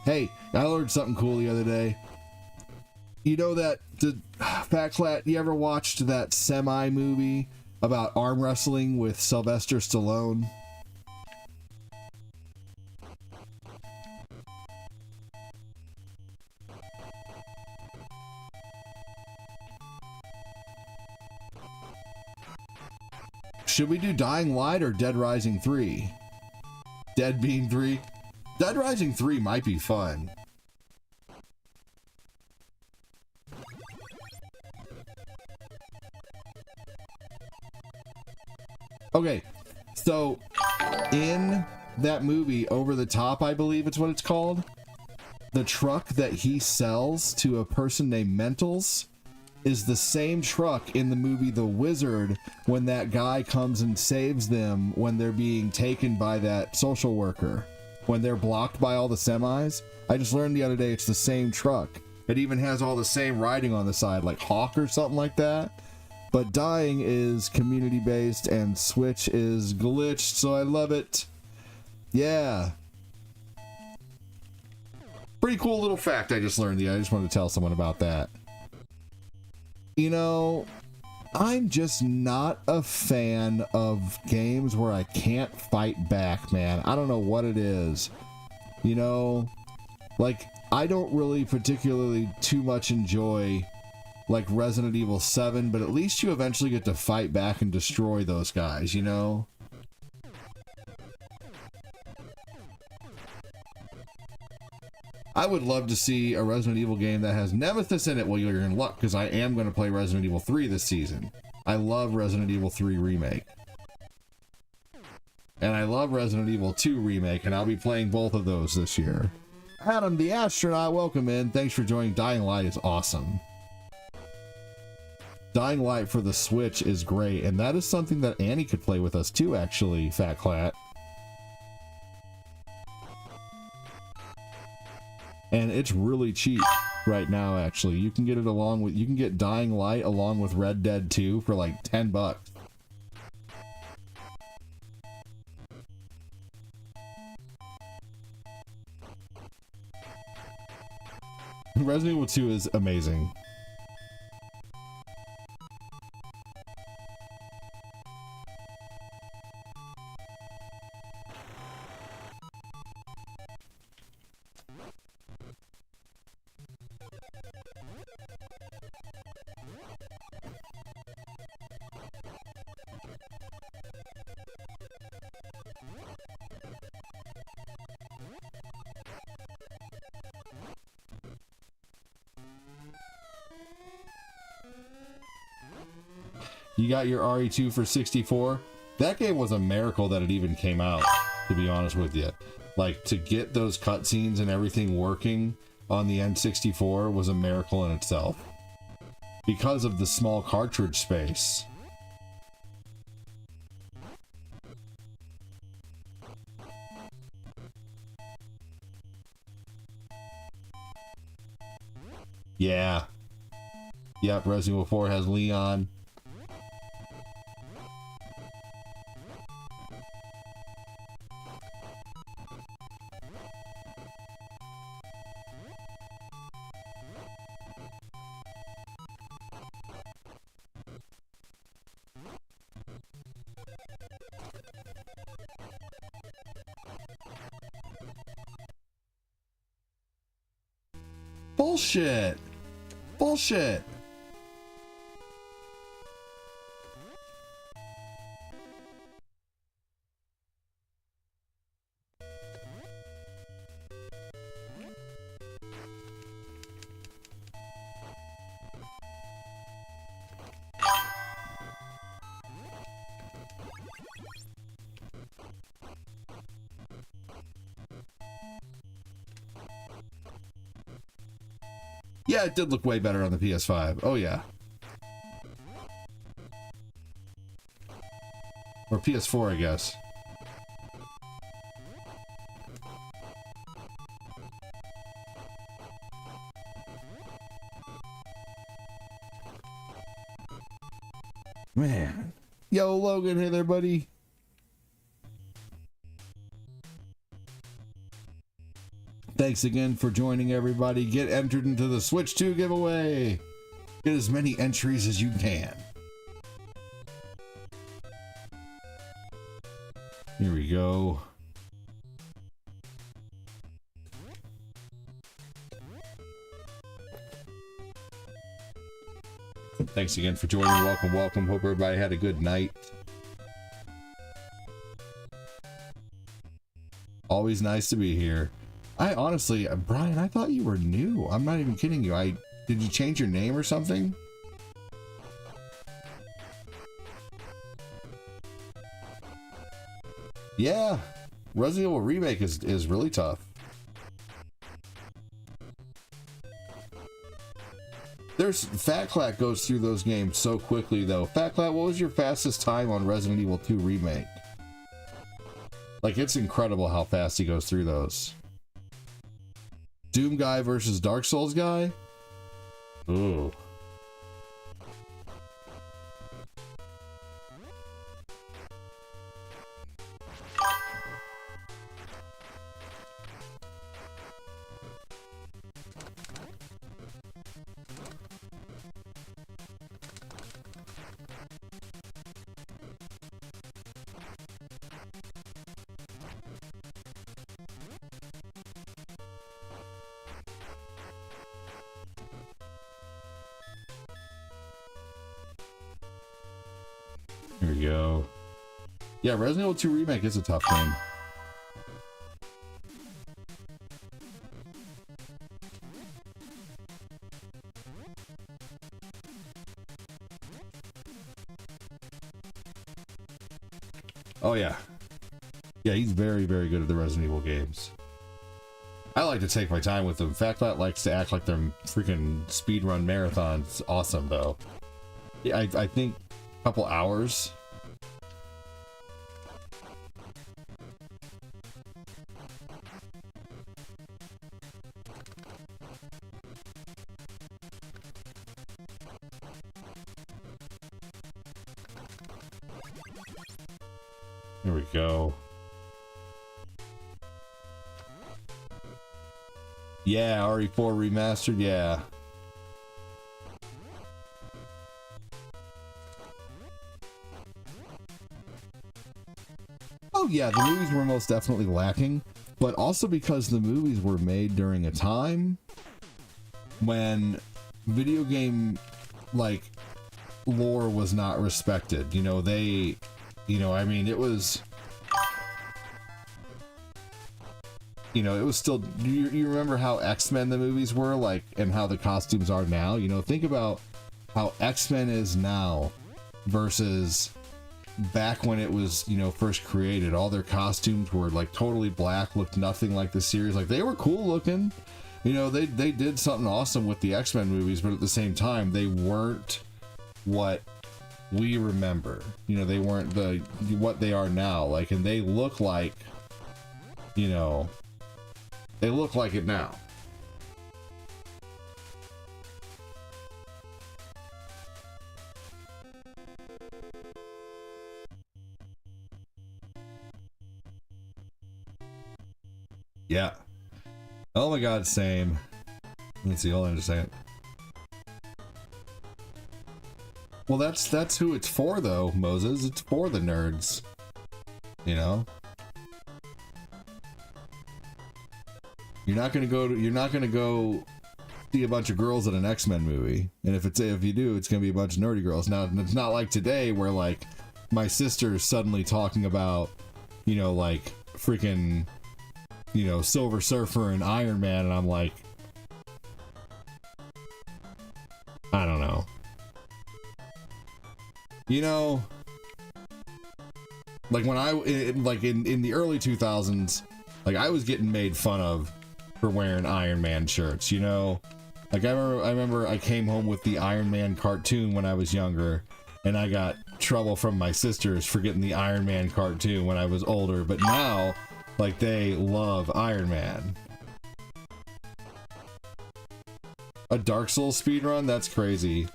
Hey, I learned something cool the other day. You know that, Fat Flat, you ever watched that Semi movie about arm wrestling with Sylvester Stallone? Should we do Dying Light or Dead Rising 3? Dead Bean 3? Dead Rising 3 might be fun. Okay, so in that movie, Over the Top, I believe it's what it's called, the truck that he sells to a person named Mentals is the same truck in the movie The Wizard when that guy comes and saves them when they're being taken by that social worker. When they're blocked by all the semis. I just learned the other day it's the same truck. It even has all the same writing on the side, like Hawk or something like that. But Dying is community-based and Switch is glitched, so I love it. Yeah. Pretty cool little fact I just learned. I just wanted to tell someone about that. You know, I'm just not a fan of games where I can't fight back, man. I don't know what it is. You know, like, I don't really particularly too much enjoy, like, Resident Evil 7, but at least you eventually get to fight back and destroy those guys, you know? I would love to see a Resident Evil game that has Nemesis in it. Well, you're in luck, because I am going to play Resident Evil 3 this season. I love Resident Evil 3 Remake. And I love Resident Evil 2 Remake, and I'll be playing both of those this year. Adam the Astronaut, welcome in. Thanks for joining. Dying Light is awesome. Dying Light for the Switch is great, and that is something that Annie could play with us too, actually, Fat Clat. And it's really cheap right now, actually. You can get it along with, you can get Dying Light along with Red Dead 2 for like $10. Resident Evil 2 is amazing. You got your RE2 for 64. That game was a miracle that it even came out, to be honest with you. Like, to get those cutscenes and everything working on the N64 was a miracle in itself. Because of the small cartridge space. Yeah. Yep, Resident Evil 4 has Leon. Bullshit! Bullshit! Yeah, it did look way better on the PS5. Oh, yeah. Or PS4, I guess. Man. Yo, Logan, hey there, buddy. Thanks again for joining, everybody. Get entered into the Switch 2 giveaway. Get as many entries as you can. Here we go. Thanks again for joining. Welcome, welcome. Hope everybody had a good night. Always nice to be here. I honestly, Brian, I thought you were new. I'm not even kidding you. Did you change your name or something? Yeah, Resident Evil Remake is really tough. Fat Clack goes through those games so quickly though. Fat Clack, what was your fastest time on Resident Evil 2 Remake? Like, it's incredible how fast he goes through those. Doom guy versus Dark Souls guy? Ooh. Here we go. Yeah, Resident Evil 2 Remake is a tough game. Oh yeah. Yeah, he's very, very good at the Resident Evil games. I like to take my time with them. Fatclat likes to act like they're freaking speedrun marathons. Awesome though. Yeah, I think a couple hours. Here we go. Yeah, RE4 remastered, yeah. Oh yeah, the movies were most definitely lacking, but also because the movies were made during a time when video game, like, lore was not respected. You know, they, you know, I mean, it was, you know, it was still, you remember how X-Men the movies were, like, and how the costumes are now? You know, think about how X-Men is now versus back when it was, you know, first created. All their costumes were like totally black, looked nothing like the series. Like, they were cool looking, you know, they did something awesome with the X-Men movies, but at the same time they weren't what we remember. You know, they weren't what they are now. Like, and they look like, you know, they look like it now. Yeah. Oh my god, same. Let's see, hold on just a second. Well, that's who it's for, though, Moses. It's for the nerds. You know? You're not gonna go see a bunch of girls at an X-Men movie. And if you do, it's gonna be a bunch of nerdy girls. Now, it's not like today where, like, my sister's suddenly talking about, you know, like, freaking, you know, Silver Surfer and Iron Man, and I'm like, I don't know. You know, like when in the early 2000s, like, I was getting made fun of for wearing Iron Man shirts, you know? Like, I remember I came home with the Iron Man cartoon when I was younger, and I got trouble from my sisters for getting the Iron Man cartoon when I was older, but now, like, they love Iron Man. A Dark Souls speedrun? That's crazy.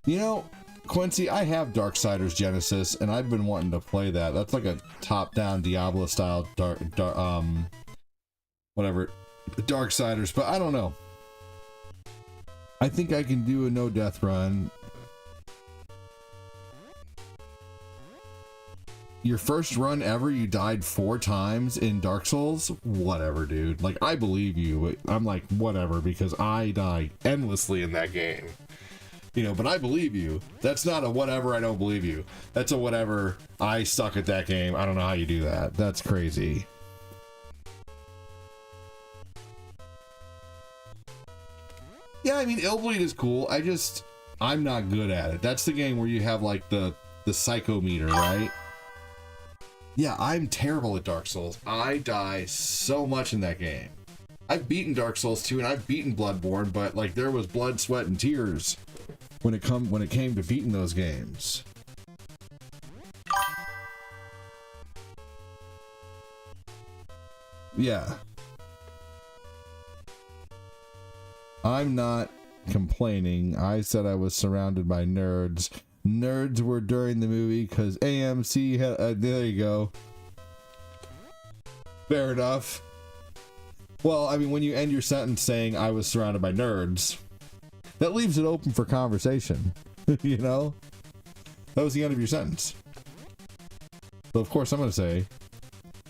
You know, Quincy, I have Darksiders Genesis, and I've been wanting to play that. That's like a top-down Diablo style whatever, Darksiders, but I don't know. I think I can do a no-death run. Your first run ever, you died 4 times in Dark Souls? Whatever, dude. Like, I believe you. I'm like, whatever, because I die endlessly in that game. You know, but I believe you. That's not a whatever, I don't believe you. That's a whatever, I suck at that game. I don't know how you do that. That's crazy. Yeah, I mean, Illbleed is cool. I'm not good at it. That's the game where you have, like, the psycho meter, right? Yeah, I'm terrible at Dark Souls. I die so much in that game. I've beaten Dark Souls 2 and I've beaten Bloodborne, but, like, there was blood, sweat, and tears when it came to beating those games. Yeah. I'm not complaining. I said I was surrounded by nerds. Nerds were during the movie because AMC had... there you go. Fair enough. Well, I mean, when you end your sentence saying I was surrounded by nerds, that leaves it open for conversation. You know? That was the end of your sentence. So, of course, I'm going to say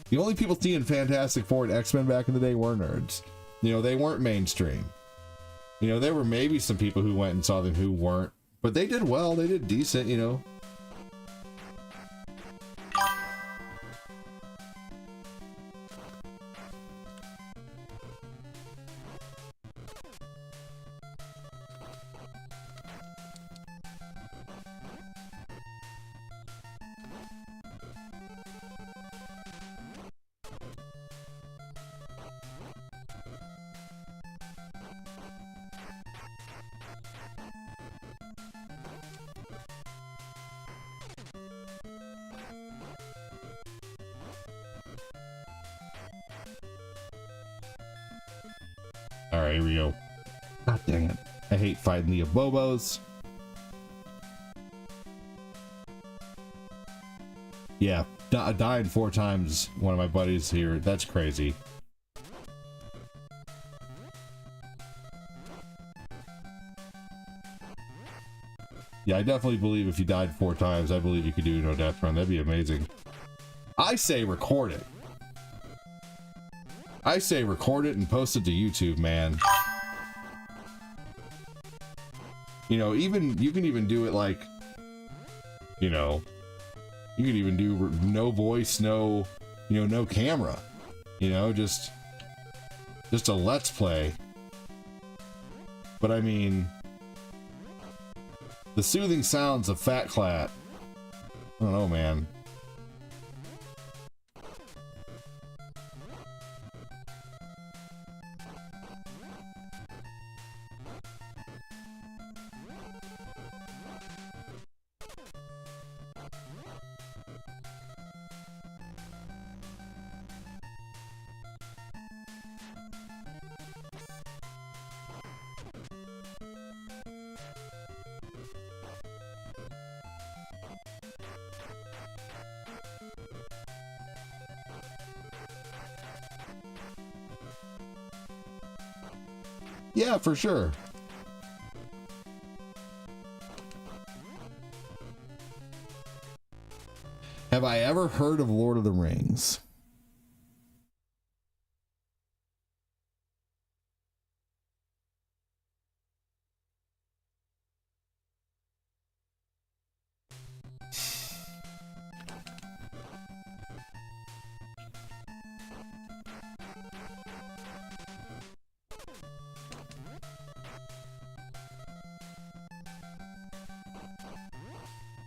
the only people seeing Fantastic Four and X-Men back in the day were nerds. You know, they weren't mainstream. You know, there were maybe some people who went and saw them who weren't, but they did well. They did decent, you know. Alright, here we go. God dang it. I hate fighting the Abobos. Yeah, dying 4 times, one of my buddies here. That's crazy. Yeah, I definitely believe if you died 4 times, I believe you could do no death run. That'd be amazing. I say record it. I say record it and post it to YouTube, man. You know, even you can even do it like, you know, you can even do no voice, no, you know, no camera. You know, just a let's play. But I mean, the soothing sounds of Fat Clat. I don't know, man. Yeah, for sure. Have I ever heard of Lord of the Rings?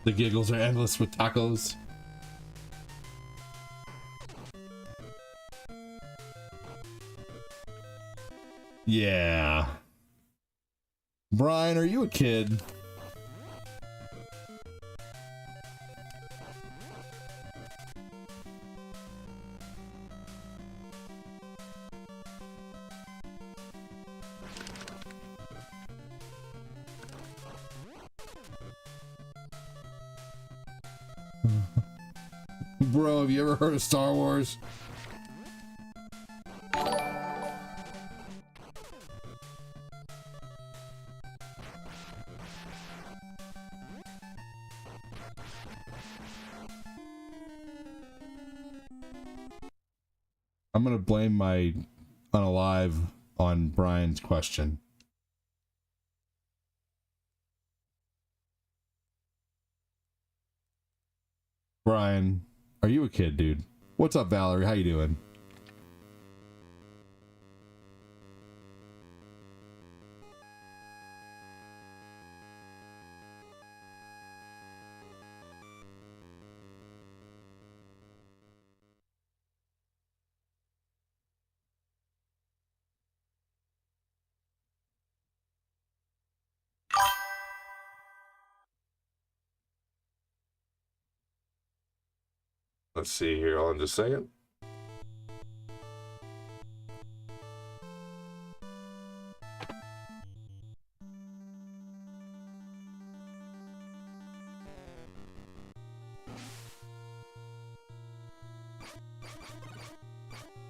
The giggles are endless with tacos. Yeah. Brian, are you a kid? Bro, have you ever heard of Star Wars? I'm gonna blame my unalive on Brian's question. Brian, are you a kid, dude? What's up, Valerie? How you doing? Let's see here, hold on just a second.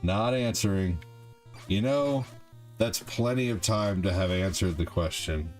Not answering. You know, that's plenty of time to have answered the question.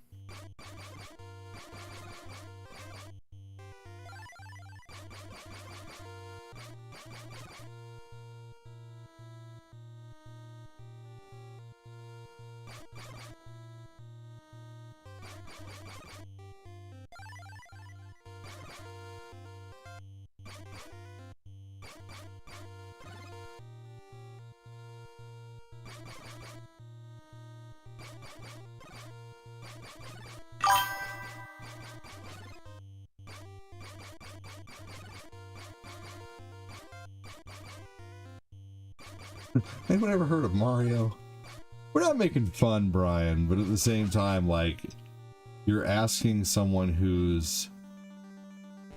Anyone ever heard of Mario? We're not making fun, Brian, but at the same time, like, you're asking someone who's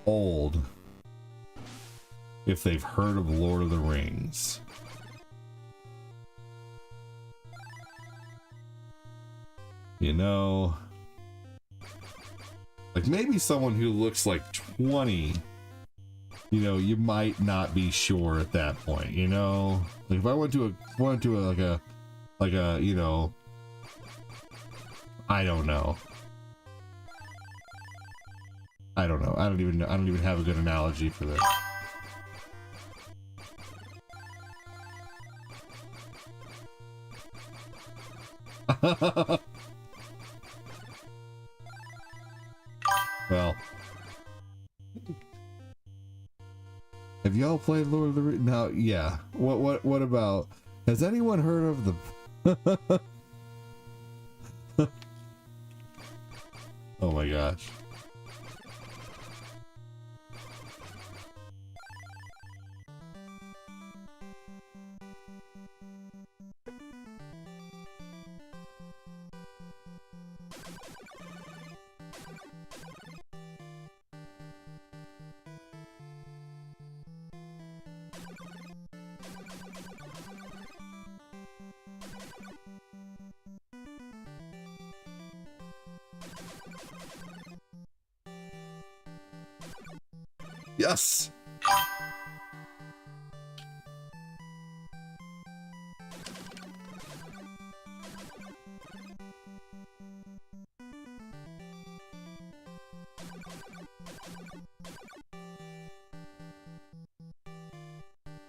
old if they've heard of Lord of the Rings. You know, like maybe someone who looks like 20, you know, you might not be sure at that point, you know? Like if I went to a like a, you know, I don't know. I don't even have a good analogy for this. Well, have y'all played Lord of the Rings? Now, yeah. What about? Has anyone heard of the? Oh my gosh. Yes.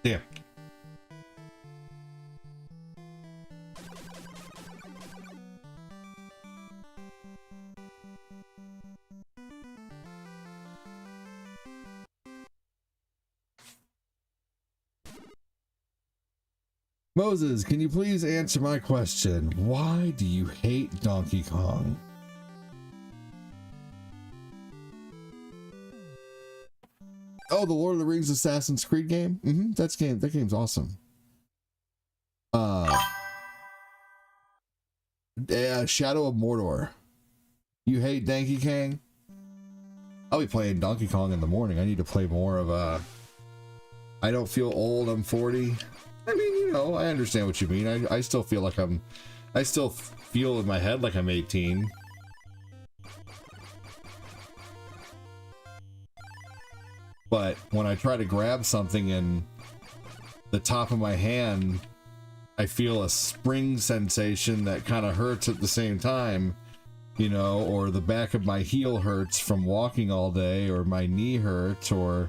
Damn. Moses, can you please answer my question? Why do you hate Donkey Kong? Oh, the Lord of the Rings Assassin's Creed game? That game's awesome. Shadow of Mordor. You hate Donkey Kong? I'll be playing Donkey Kong in the morning. I need to play more of I don't feel old, I'm 40. I mean, you know, I understand what you mean. I still feel like I still feel in my head like I'm 18. But when I try to grab something in the top of my hand, I feel a spring sensation that kind of hurts at the same time, you know, or the back of my heel hurts from walking all day, or my knee hurts, or,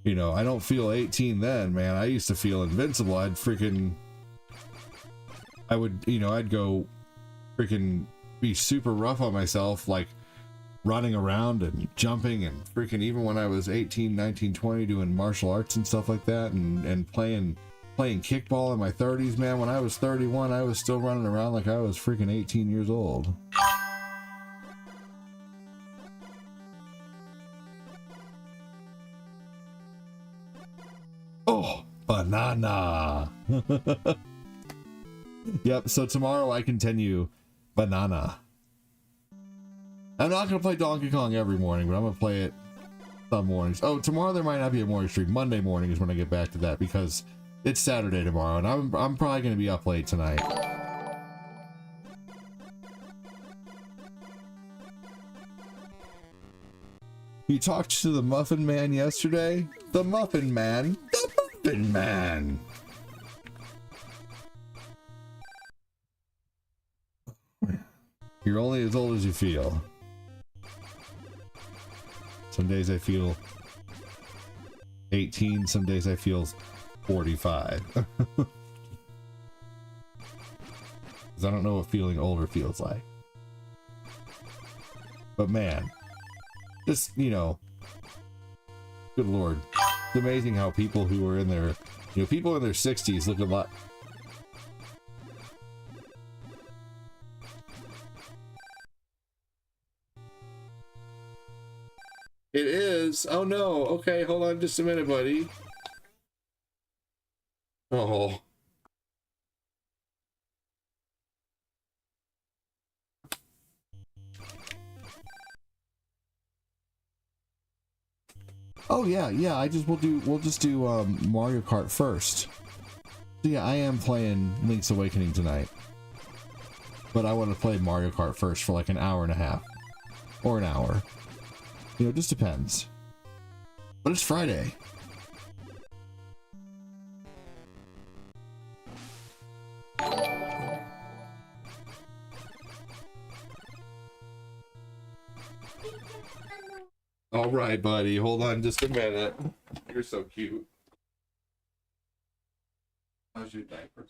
you know, I don't feel 18 then, man. I used to feel invincible. I'd go freaking be super rough on myself, like running around and jumping and freaking, even when I was 18, 19, 20, doing martial arts and stuff like that, and playing kickball in my 30s, man. When I was 31, I was still running around like I was freaking 18 years old. Oh, banana. Yep, so tomorrow I continue banana. I'm not going to play Donkey Kong every morning, but I'm going to play it some mornings. Oh, tomorrow there might not be a morning stream. Monday morning is when I get back to that, because it's Saturday tomorrow, and I'm probably going to be up late tonight. You talked to the Muffin Man yesterday? The Muffin Man? The Muffin Man! You're only as old as you feel. Some days I feel 18, some days I feel 45. Because I don't know what feeling older feels like. But man, just, you know, good lord. It's amazing how people who are in their, you know, people in their 60s look a lot. It is. Oh no. Okay, hold on just a minute, buddy. Oh. Oh yeah, we'll just do Mario Kart first. So yeah, I am playing Link's Awakening tonight. but I want to play Mario Kart first for like an hour and a half or an hour. You know, it just depends. But it's Friday. All right, buddy. Hold on just a minute. You're so cute. How's your diaper?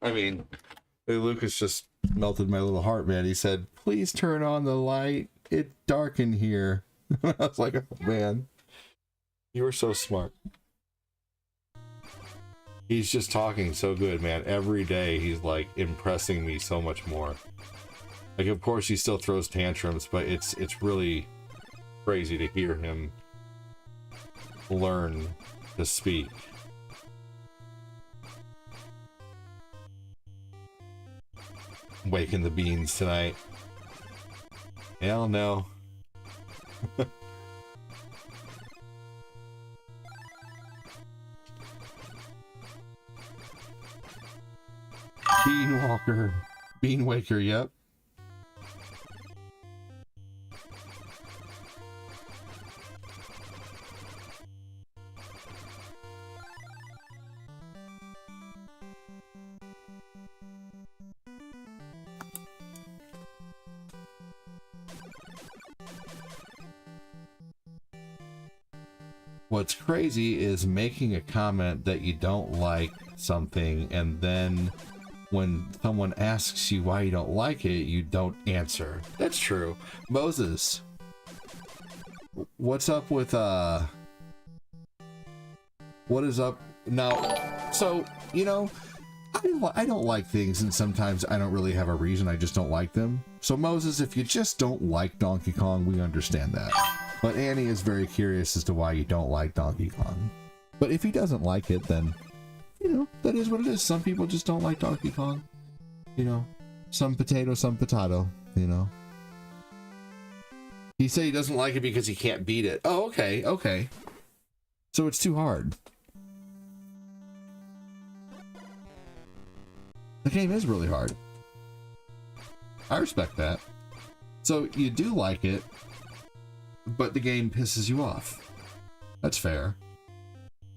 I mean, Lucas just melted my little heart, man. He said, please turn on the light. It's dark in here. I was like, oh, man. You were so smart. He's just talking so good, man. Every day he's like impressing me so much more. Like, of course, he still throws tantrums, but it's really crazy to hear him learn to speak. Waking the beans tonight. Hell no. Bean Walker. Bean Waker, yep. What's crazy is making a comment that you don't like something, and then when someone asks you why you don't like it, you don't answer. That's true. Moses, what's up with what is up now? So, you know, I don't like things, and sometimes I don't really have a reason. I just don't like them. So Moses, if you just don't like Donkey Kong, we understand that. But Annie is very curious as to why you don't like Donkey Kong. But if he doesn't like it, then, you know, that is what it is. Some people just don't like Donkey Kong. You know, some potato, you know. He said he doesn't like it because he can't beat it. Oh, okay, okay. So it's too hard. The game is really hard. I respect that. So you do like it, but the game pisses you off. That's fair.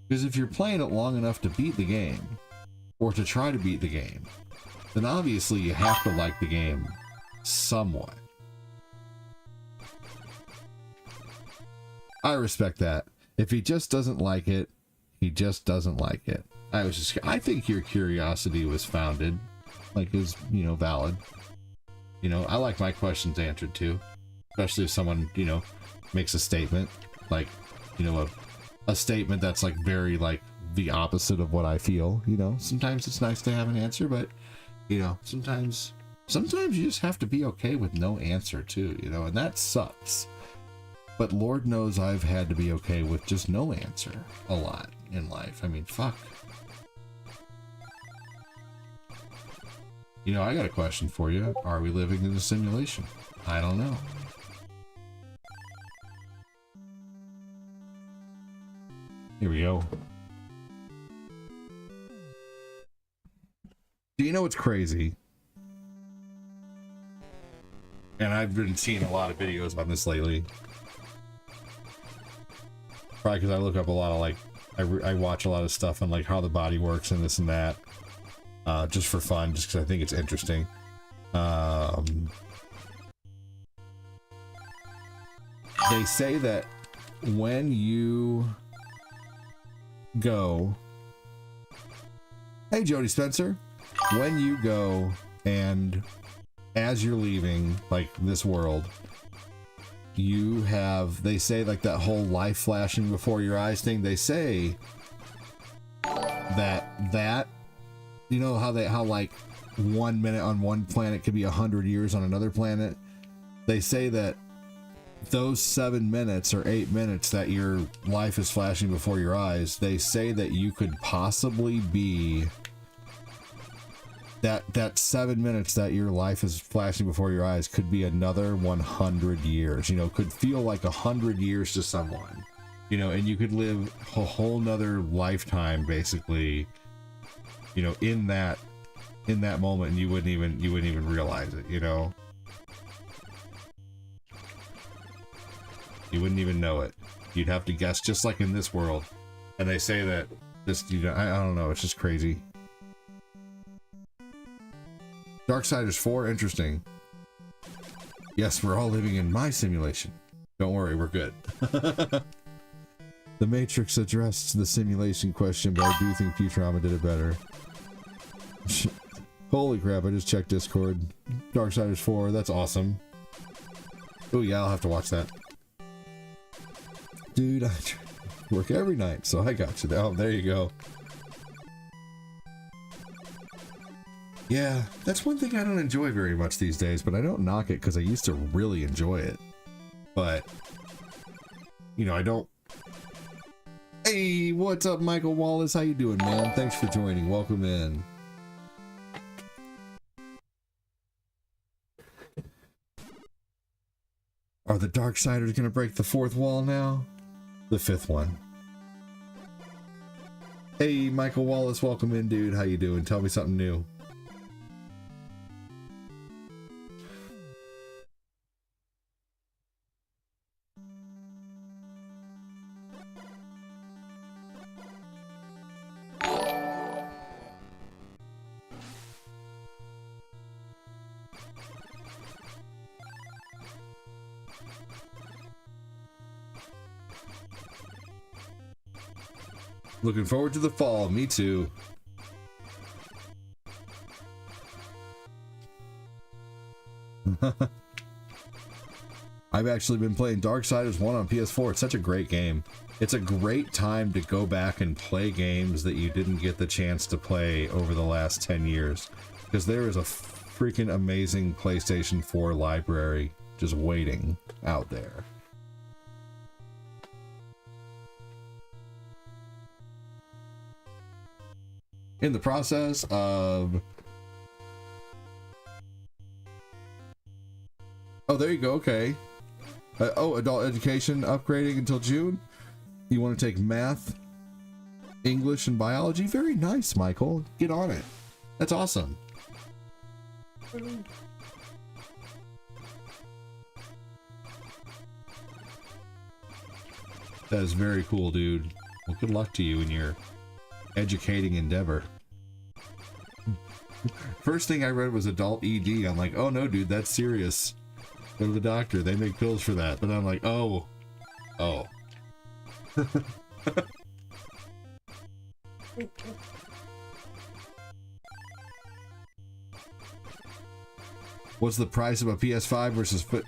Because if you're playing it long enough to beat the game, or to try to beat the game, then obviously you have to like the game somewhat. I respect that. If he just doesn't like it, he just doesn't like it. I think your curiosity was founded, like is, you know, valid. You know, I like my questions answered too, especially if someone, you know, makes a statement, like, you know, a statement that's like very like the opposite of what I feel. You know, sometimes it's nice to have an answer, but, you know, sometimes you just have to be okay with no answer too, you know, and that sucks. But Lord knows I've had to be okay with just no answer a lot in life. I mean, fuck. You know, I got a question for you. Are we living in a simulation? I don't know. Here we go. Do you know what's crazy? And I've been seeing a lot of videos on this lately. Probably because I look up a lot of like, I watch a lot of stuff on like how the body works and this and that. Just for fun, just because I think it's interesting. They say that when you go Hey, Jody Spencer. When you go and as you're leaving, like, this world, you have, they say, like, that whole life flashing before your eyes thing, they say that, you know how like 1 minute on one planet could be 100 years on another planet? They say that those 7 minutes or 8 minutes that your life is flashing before your eyes, they say that you could possibly be that 7 minutes that your life is flashing before your eyes could be another 100 years, you know, could feel like 100 years to someone, you know, and you could live a whole nother lifetime basically, you know, in that moment, and you wouldn't even realize it, you know. You wouldn't even know it. You'd have to guess, just like in this world. And they say that this, you know, I don't know, it's just crazy. Darksiders 4, interesting. Yes, we're all living in my simulation. Don't worry, we're good. The Matrix addressed the simulation question, but I do think Futurama did it better. Holy crap, I just checked Discord. Darksiders 4, that's awesome. Oh yeah, I'll have to watch that. Dude, I work every night, so I got you. Oh, there you go. Yeah, that's one thing I don't enjoy very much these days, but I don't knock it because I used to really enjoy it. But, you know, I don't... Hey, what's up, Michael Wallace? How you doing, man? Thanks for joining. Welcome in. Are the Darksiders gonna break the fourth wall now? The fifth one. Hey, Michael Wallace, welcome in, dude. How you doing? Tell me something new. Looking forward to the fall. Me too. I've actually been playing Darksiders 1 on PS4. It's such a great game. It's a great time to go back and play games that you didn't get the chance to play over the last 10 years. Because there is a freaking amazing PlayStation 4 library just waiting out there. In the process of... Oh, there you go, okay. Oh, adult education upgrading until June? You want to take math, English, and biology? Very nice, Michael. Get on it. That's awesome. That is very cool, dude. Well, good luck to you in your educating endeavor. First thing I read was adult ED. I'm like, oh no, dude, that's serious. Go to the doctor. They make pills for that. But I'm like, oh. What's the price of a PS5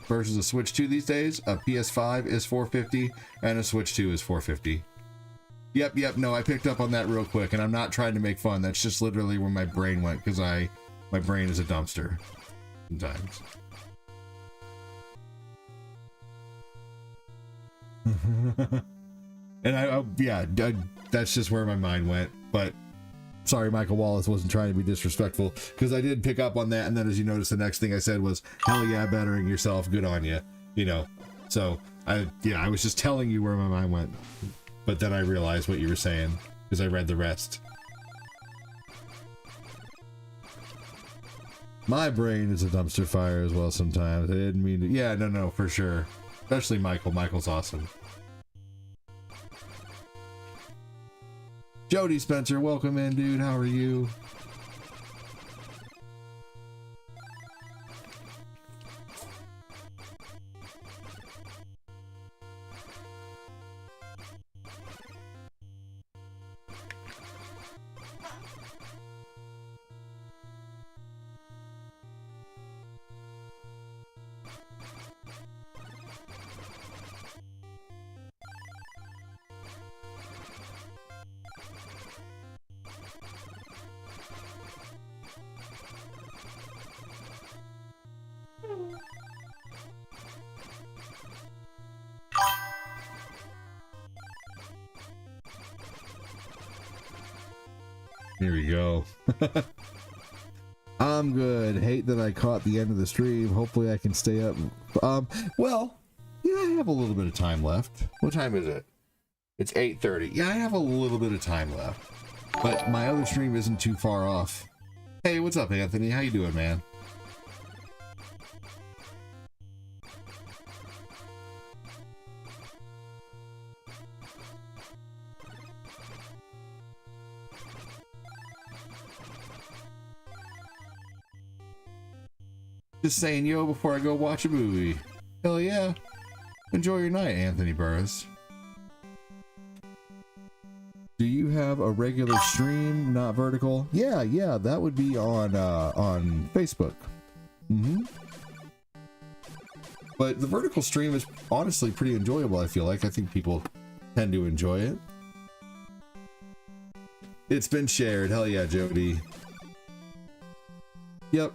versus a Switch 2 these days? A PS5 is $450 and a Switch 2 is $450. Yep, no, I picked up on that real quick, and I'm not trying to make fun. That's just literally where my brain went, because my brain is a dumpster sometimes. And that's just where my mind went. But sorry, Michael Wallace, wasn't trying to be disrespectful, because I did pick up on that, and then as you notice, the next thing I said was, hell yeah, bettering yourself, good on you, you know. So I was just telling you where my mind went. But then I realized what you were saying, because I read the rest. My brain is a dumpster fire as well sometimes. I didn't mean to... Yeah, no, for sure. Especially Michael. Michael's awesome. Jody Spencer, welcome in, dude. How are you? Here we go. I'm good. Hate that I caught the end of the stream. Hopefully I can stay up. Well, yeah, I have a little bit of time left. What time is it? It's 8:30. Yeah, I have a little bit of time left. But my other stream isn't too far off. Hey, what's up, Anthony? How you doing, man? Just saying yo before I go watch a movie. Hell yeah. Enjoy your night, Anthony Burris. Do you have a regular stream, not vertical? Yeah, that would be on Facebook. But the vertical stream is honestly pretty enjoyable, I feel like. I think people tend to enjoy it. It's been shared. Hell yeah, Jody. Yep.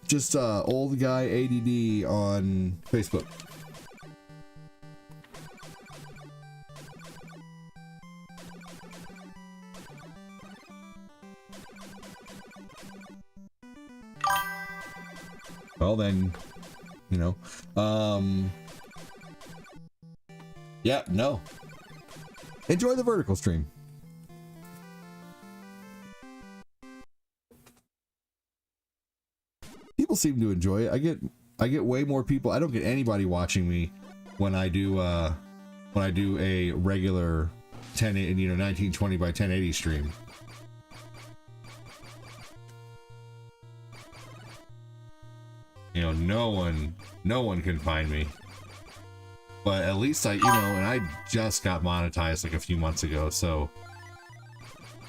Just old guy ADD on Facebook. Well then, you know, yeah, no. Enjoy the vertical stream. People seem to enjoy it. I get way more people. I don't get anybody watching me when I do a regular 1920 by 1080 stream. You know, no one can find me. But at least and I just got monetized like a few months ago, so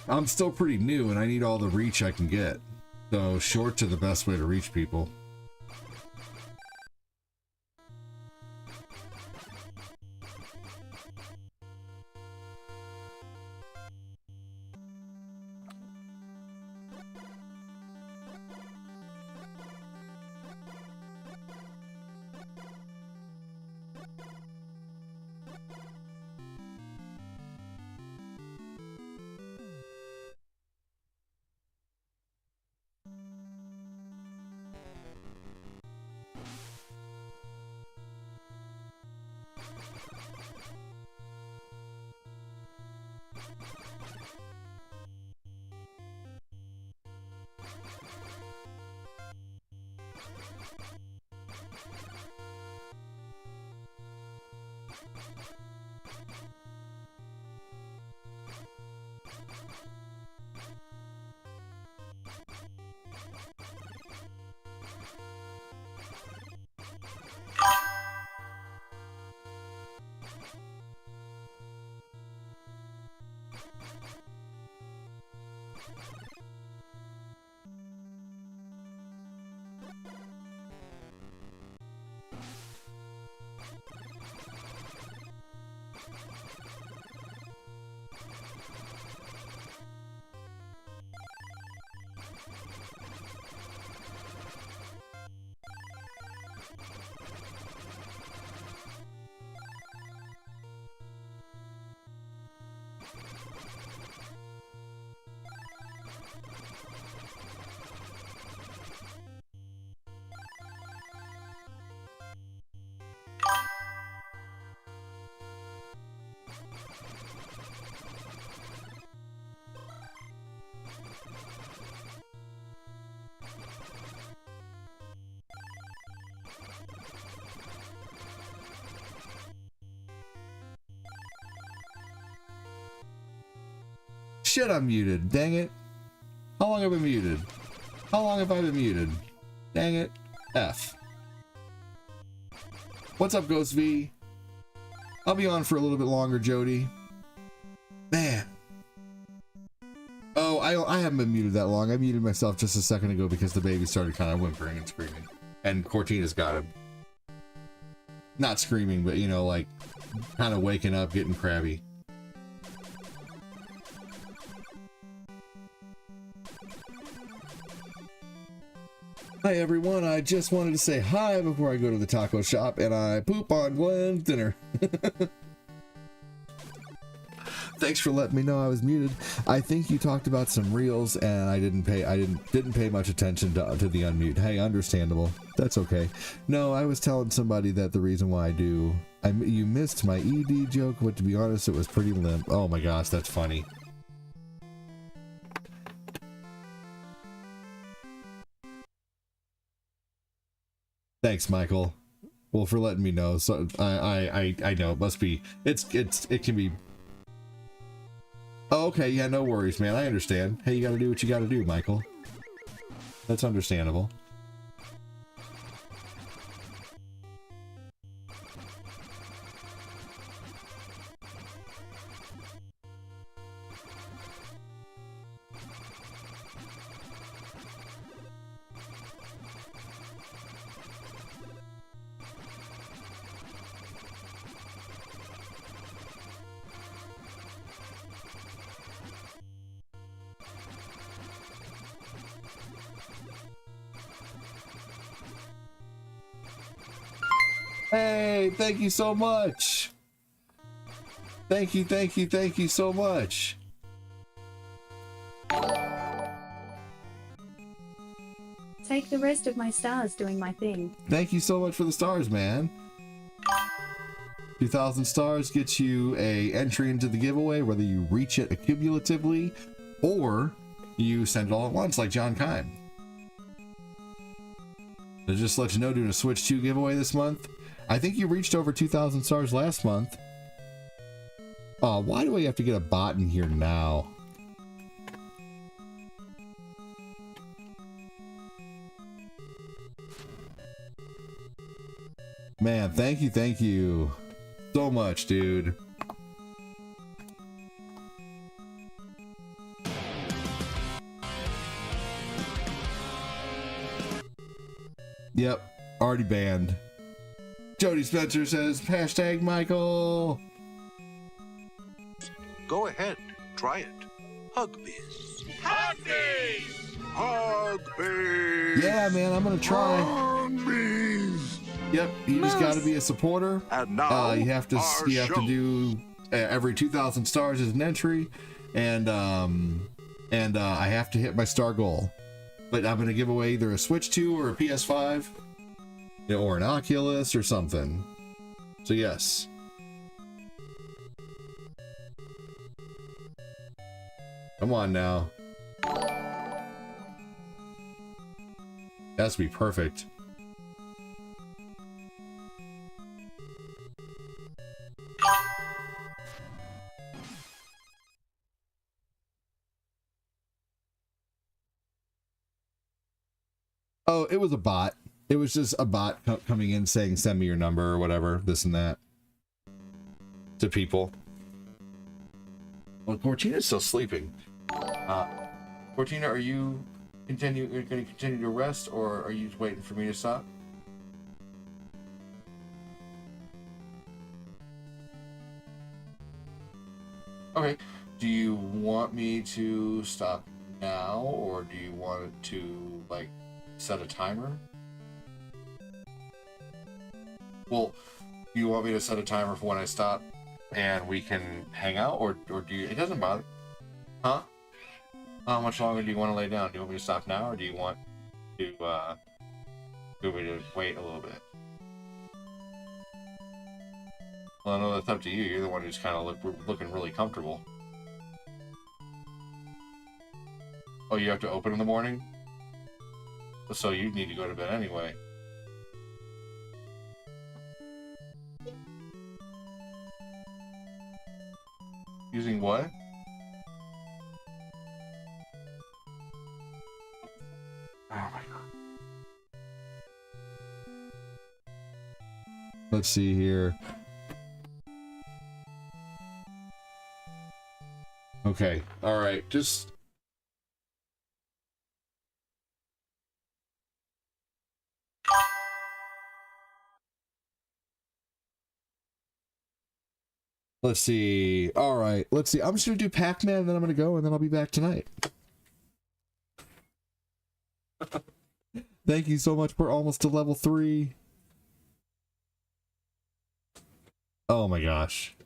I'm still pretty new and I need all the reach I can get. So shorts are the best way to reach people. Shit, I'm muted. Dang it. How long have I been muted? How long have I been muted? Dang it. F. What's up, Ghost V? I'll be on for a little bit longer, Jody. Man. Oh, I haven't been muted that long. I muted myself just a second ago because the baby started kind of whimpering and screaming. And Cortina's got him. Not screaming, but, you know, like, kind of waking up, getting crabby. Hi everyone, I just wanted to say hi before I go to the taco shop and I poop on Glenn's dinner. Thanks for letting me know I was muted. I think you talked about some reels and I didn't pay much attention to the unmute. Hey, understandable. That's okay. No, I was telling somebody that the reason why you missed my ED joke, but to be honest, it was pretty limp. Oh my gosh, that's funny. Thanks, Michael. Well, for letting me know. So I know it must be. It can be. Oh, okay. Yeah, no worries, man. I understand. Hey, you got to do what you got to do, Michael. That's understandable. Hey, thank you so much. Thank you so much. Take the rest of my stars doing my thing. Thank you so much for the stars, man. 2,000 stars gets you a entry into the giveaway, whether you reach it accumulatively or you send it all at once like John Kime. To just let you know, doing a Switch 2 giveaway this month. I think you reached over 2,000 stars last month. Why do we have to get a bot in here now? Man, thank you so much, dude. Yep, already banned. Jody Spencer says, hashtag Michael. Go ahead, try it. Hugbiz. Hugbiz. Yeah, man, I'm gonna try. Hugbiz. Yep, you just gotta be a supporter. And now, you have to do every 2,000 stars as an entry, and I have to hit my star goal. But I'm gonna give away either a Switch 2 or a PS5, or an Oculus or something. So yes. Come on now. Has to be perfect. Oh, it was a bot. It was just a bot coming in saying, send me your number or whatever, this and that. To people. Well, Cortina's still sleeping. Cortina, are you going to continue to rest, or are you just waiting for me to stop? Okay. Do you want me to stop now, or do you want it to, like, set a timer? Well, do you want me to set a timer for when I stop and we can hang out, or do you, it doesn't bother? Huh? How much longer do you want to lay down? Do you want me to stop now, or do you want to wait a little bit? Well, I know that's up to you. You're the one who's kind of looking really comfortable. Oh, you have to open in the morning? So you need to go to bed anyway. Using what? Oh my god. Let's see here. Okay. All right. Just let's see. All right. Let's see. I'm just going to do Pac-Man, and then I'm going to go, and then I'll be back tonight. Thank you so much. We're almost to level 3. Oh my gosh.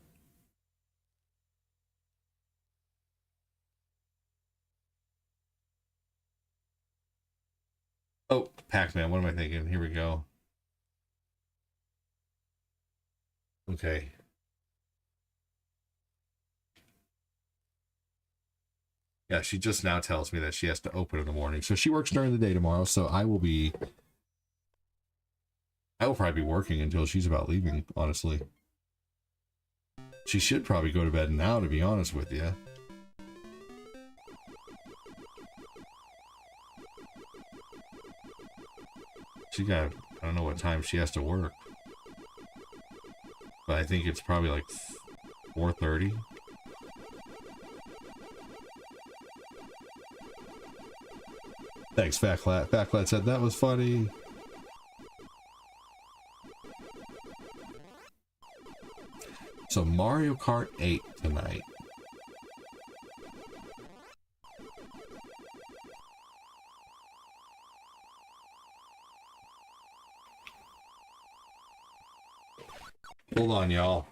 Oh, Pac-Man. What am I thinking? Here we go. Okay. Yeah, she just now tells me that she has to open in the morning. So she works during the day tomorrow, so I will probably be working until she's about leaving, honestly. She should probably go to bed now, to be honest with you. She got, I don't know what time she has to work. But I think it's probably like 4:30. Thanks, Fatclat. Fatclat said that was funny. So Mario Kart 8 tonight. Hold on, y'all.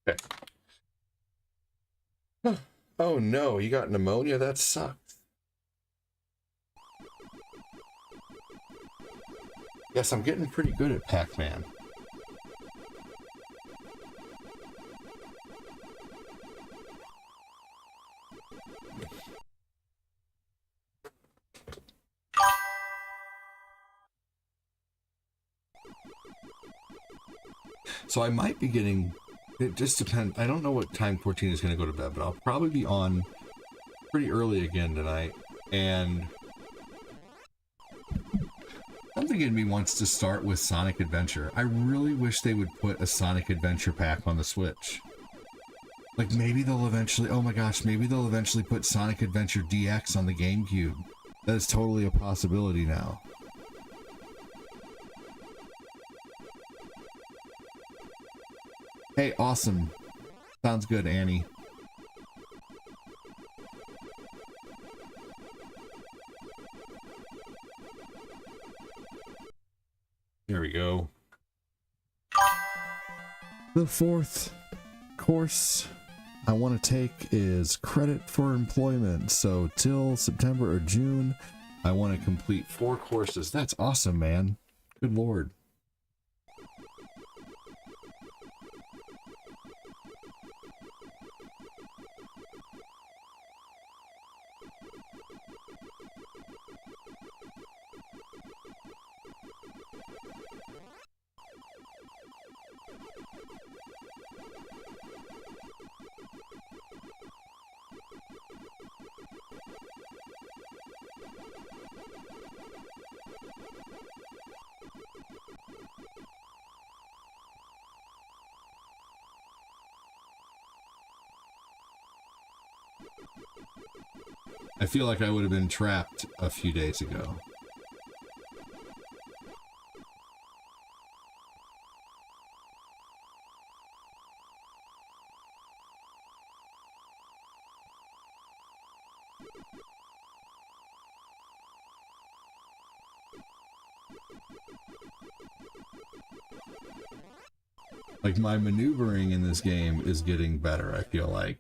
Okay. Oh no, you got pneumonia? That sucks. Yes, I'm getting pretty good at Pac-Man. So I might be getting... It just depends. I don't know what time 14 is going to go to bed, but I'll probably be on pretty early again tonight. And something in me wants to start with Sonic Adventure. I really wish they would put a Sonic Adventure pack on the Switch. Like maybe they'll eventually, oh my gosh, maybe they'll eventually put Sonic Adventure DX on the GameCube. That is totally a possibility now. Hey, awesome. Sounds good, Annie. There we go. The fourth course I want to take is credit for employment. So till September or June, I want to complete 4 courses. That's awesome, man. Good Lord. I feel like I would have been trapped a few days ago. Like my maneuvering in this game is getting better, I feel like.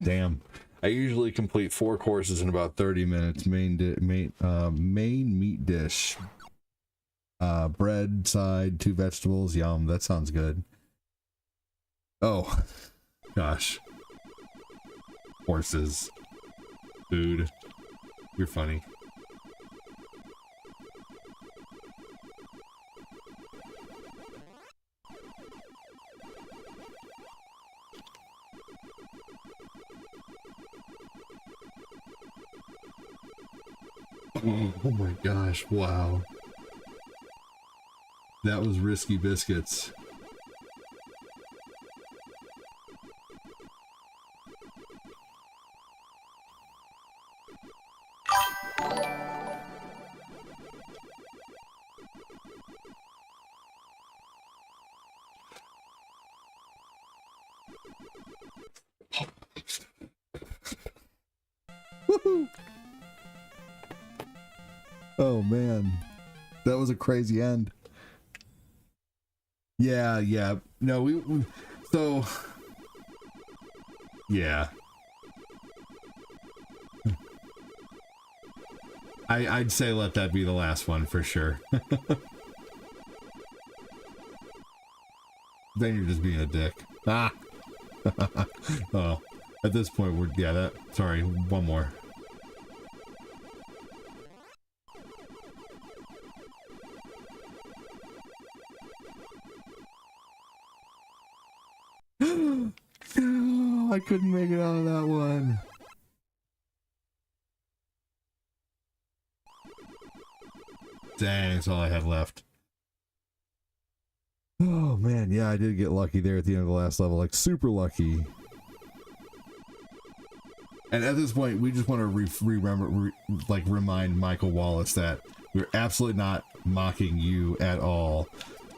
Damn. I usually complete 4 courses in about 30 minutes. Main meat dish. Bread, side, 2 vegetables. Yum. That sounds good. Oh, gosh. Horses. Food. You're funny. Oh my gosh, wow. That was Risky Biscuits. Woohoo! Oh man, that was a crazy end. Yeah. No, we so yeah. I'd say let that be the last one for sure. Then you're just being a dick. Ah. Oh, at this point sorry, one more. No, I couldn't make it out of that one. Dang, that's all I had left. Oh man, yeah, I did get lucky there at the end of the last level, like super lucky. And at this point, we just want to remind Michael Wallace that we're absolutely not mocking you at all.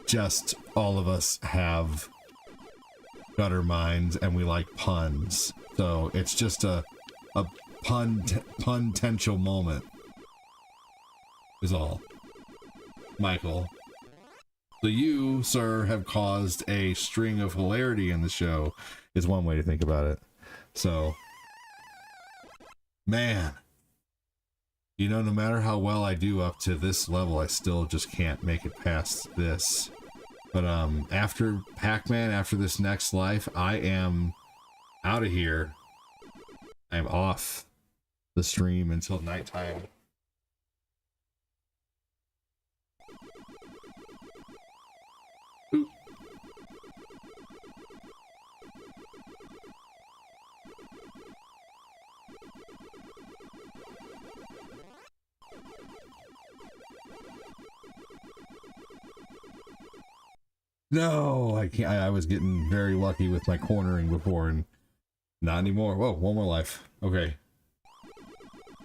Just all of us have gutter minds and we like puns, so it's just a pun-tential moment is all. Michael, so you, sir, have caused a string of hilarity in the show is one way to think about it. So man, you know, no matter how well I do up to this level, I still just can't make it past this. But after Pac-Man, after this next life, I am out of here. I am off the stream until nighttime. Ooh. No, I can't. I was getting very lucky with my cornering before, and not anymore. Whoa, one more life. Okay.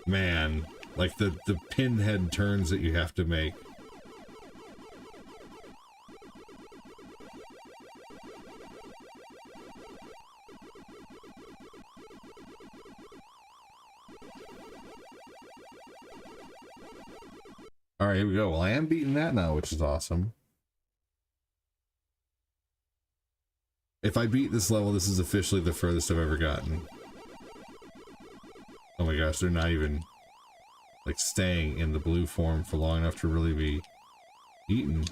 Man, like the pinhead turns that you have to make. All right, here we go. Well, I am beating that now, which is awesome. If I beat this level, this is officially the furthest I've ever gotten. Oh my gosh, they're not even like staying in the blue form for long enough to really be eaten.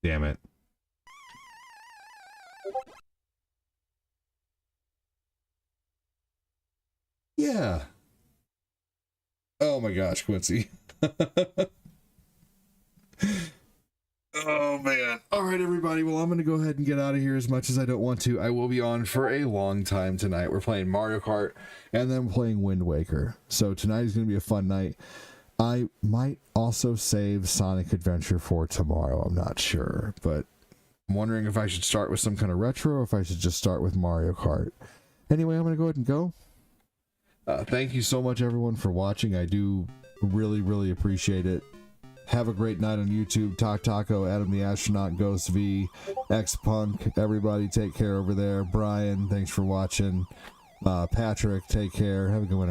Damn it. Yeah. Oh my gosh, Quincy. Oh man. All right, everybody. Well, I'm going to go ahead and get out of here as much as I don't want to. I will be on for a long time tonight. We're playing Mario Kart and then playing Wind Waker. So tonight is going to be a fun night. I might also save Sonic Adventure for tomorrow. I'm not sure, but I'm wondering if I should start with some kind of retro or if I should just start with Mario Kart. Anyway, I'm going to go ahead and go. Thank you so much, everyone, for watching. I do really, really appreciate it. Have a great night on YouTube. Talk Taco, Adam the Astronaut, Ghost V, X Punk. Everybody take care over there. Brian, thanks for watching. Patrick, take care. Have a good one.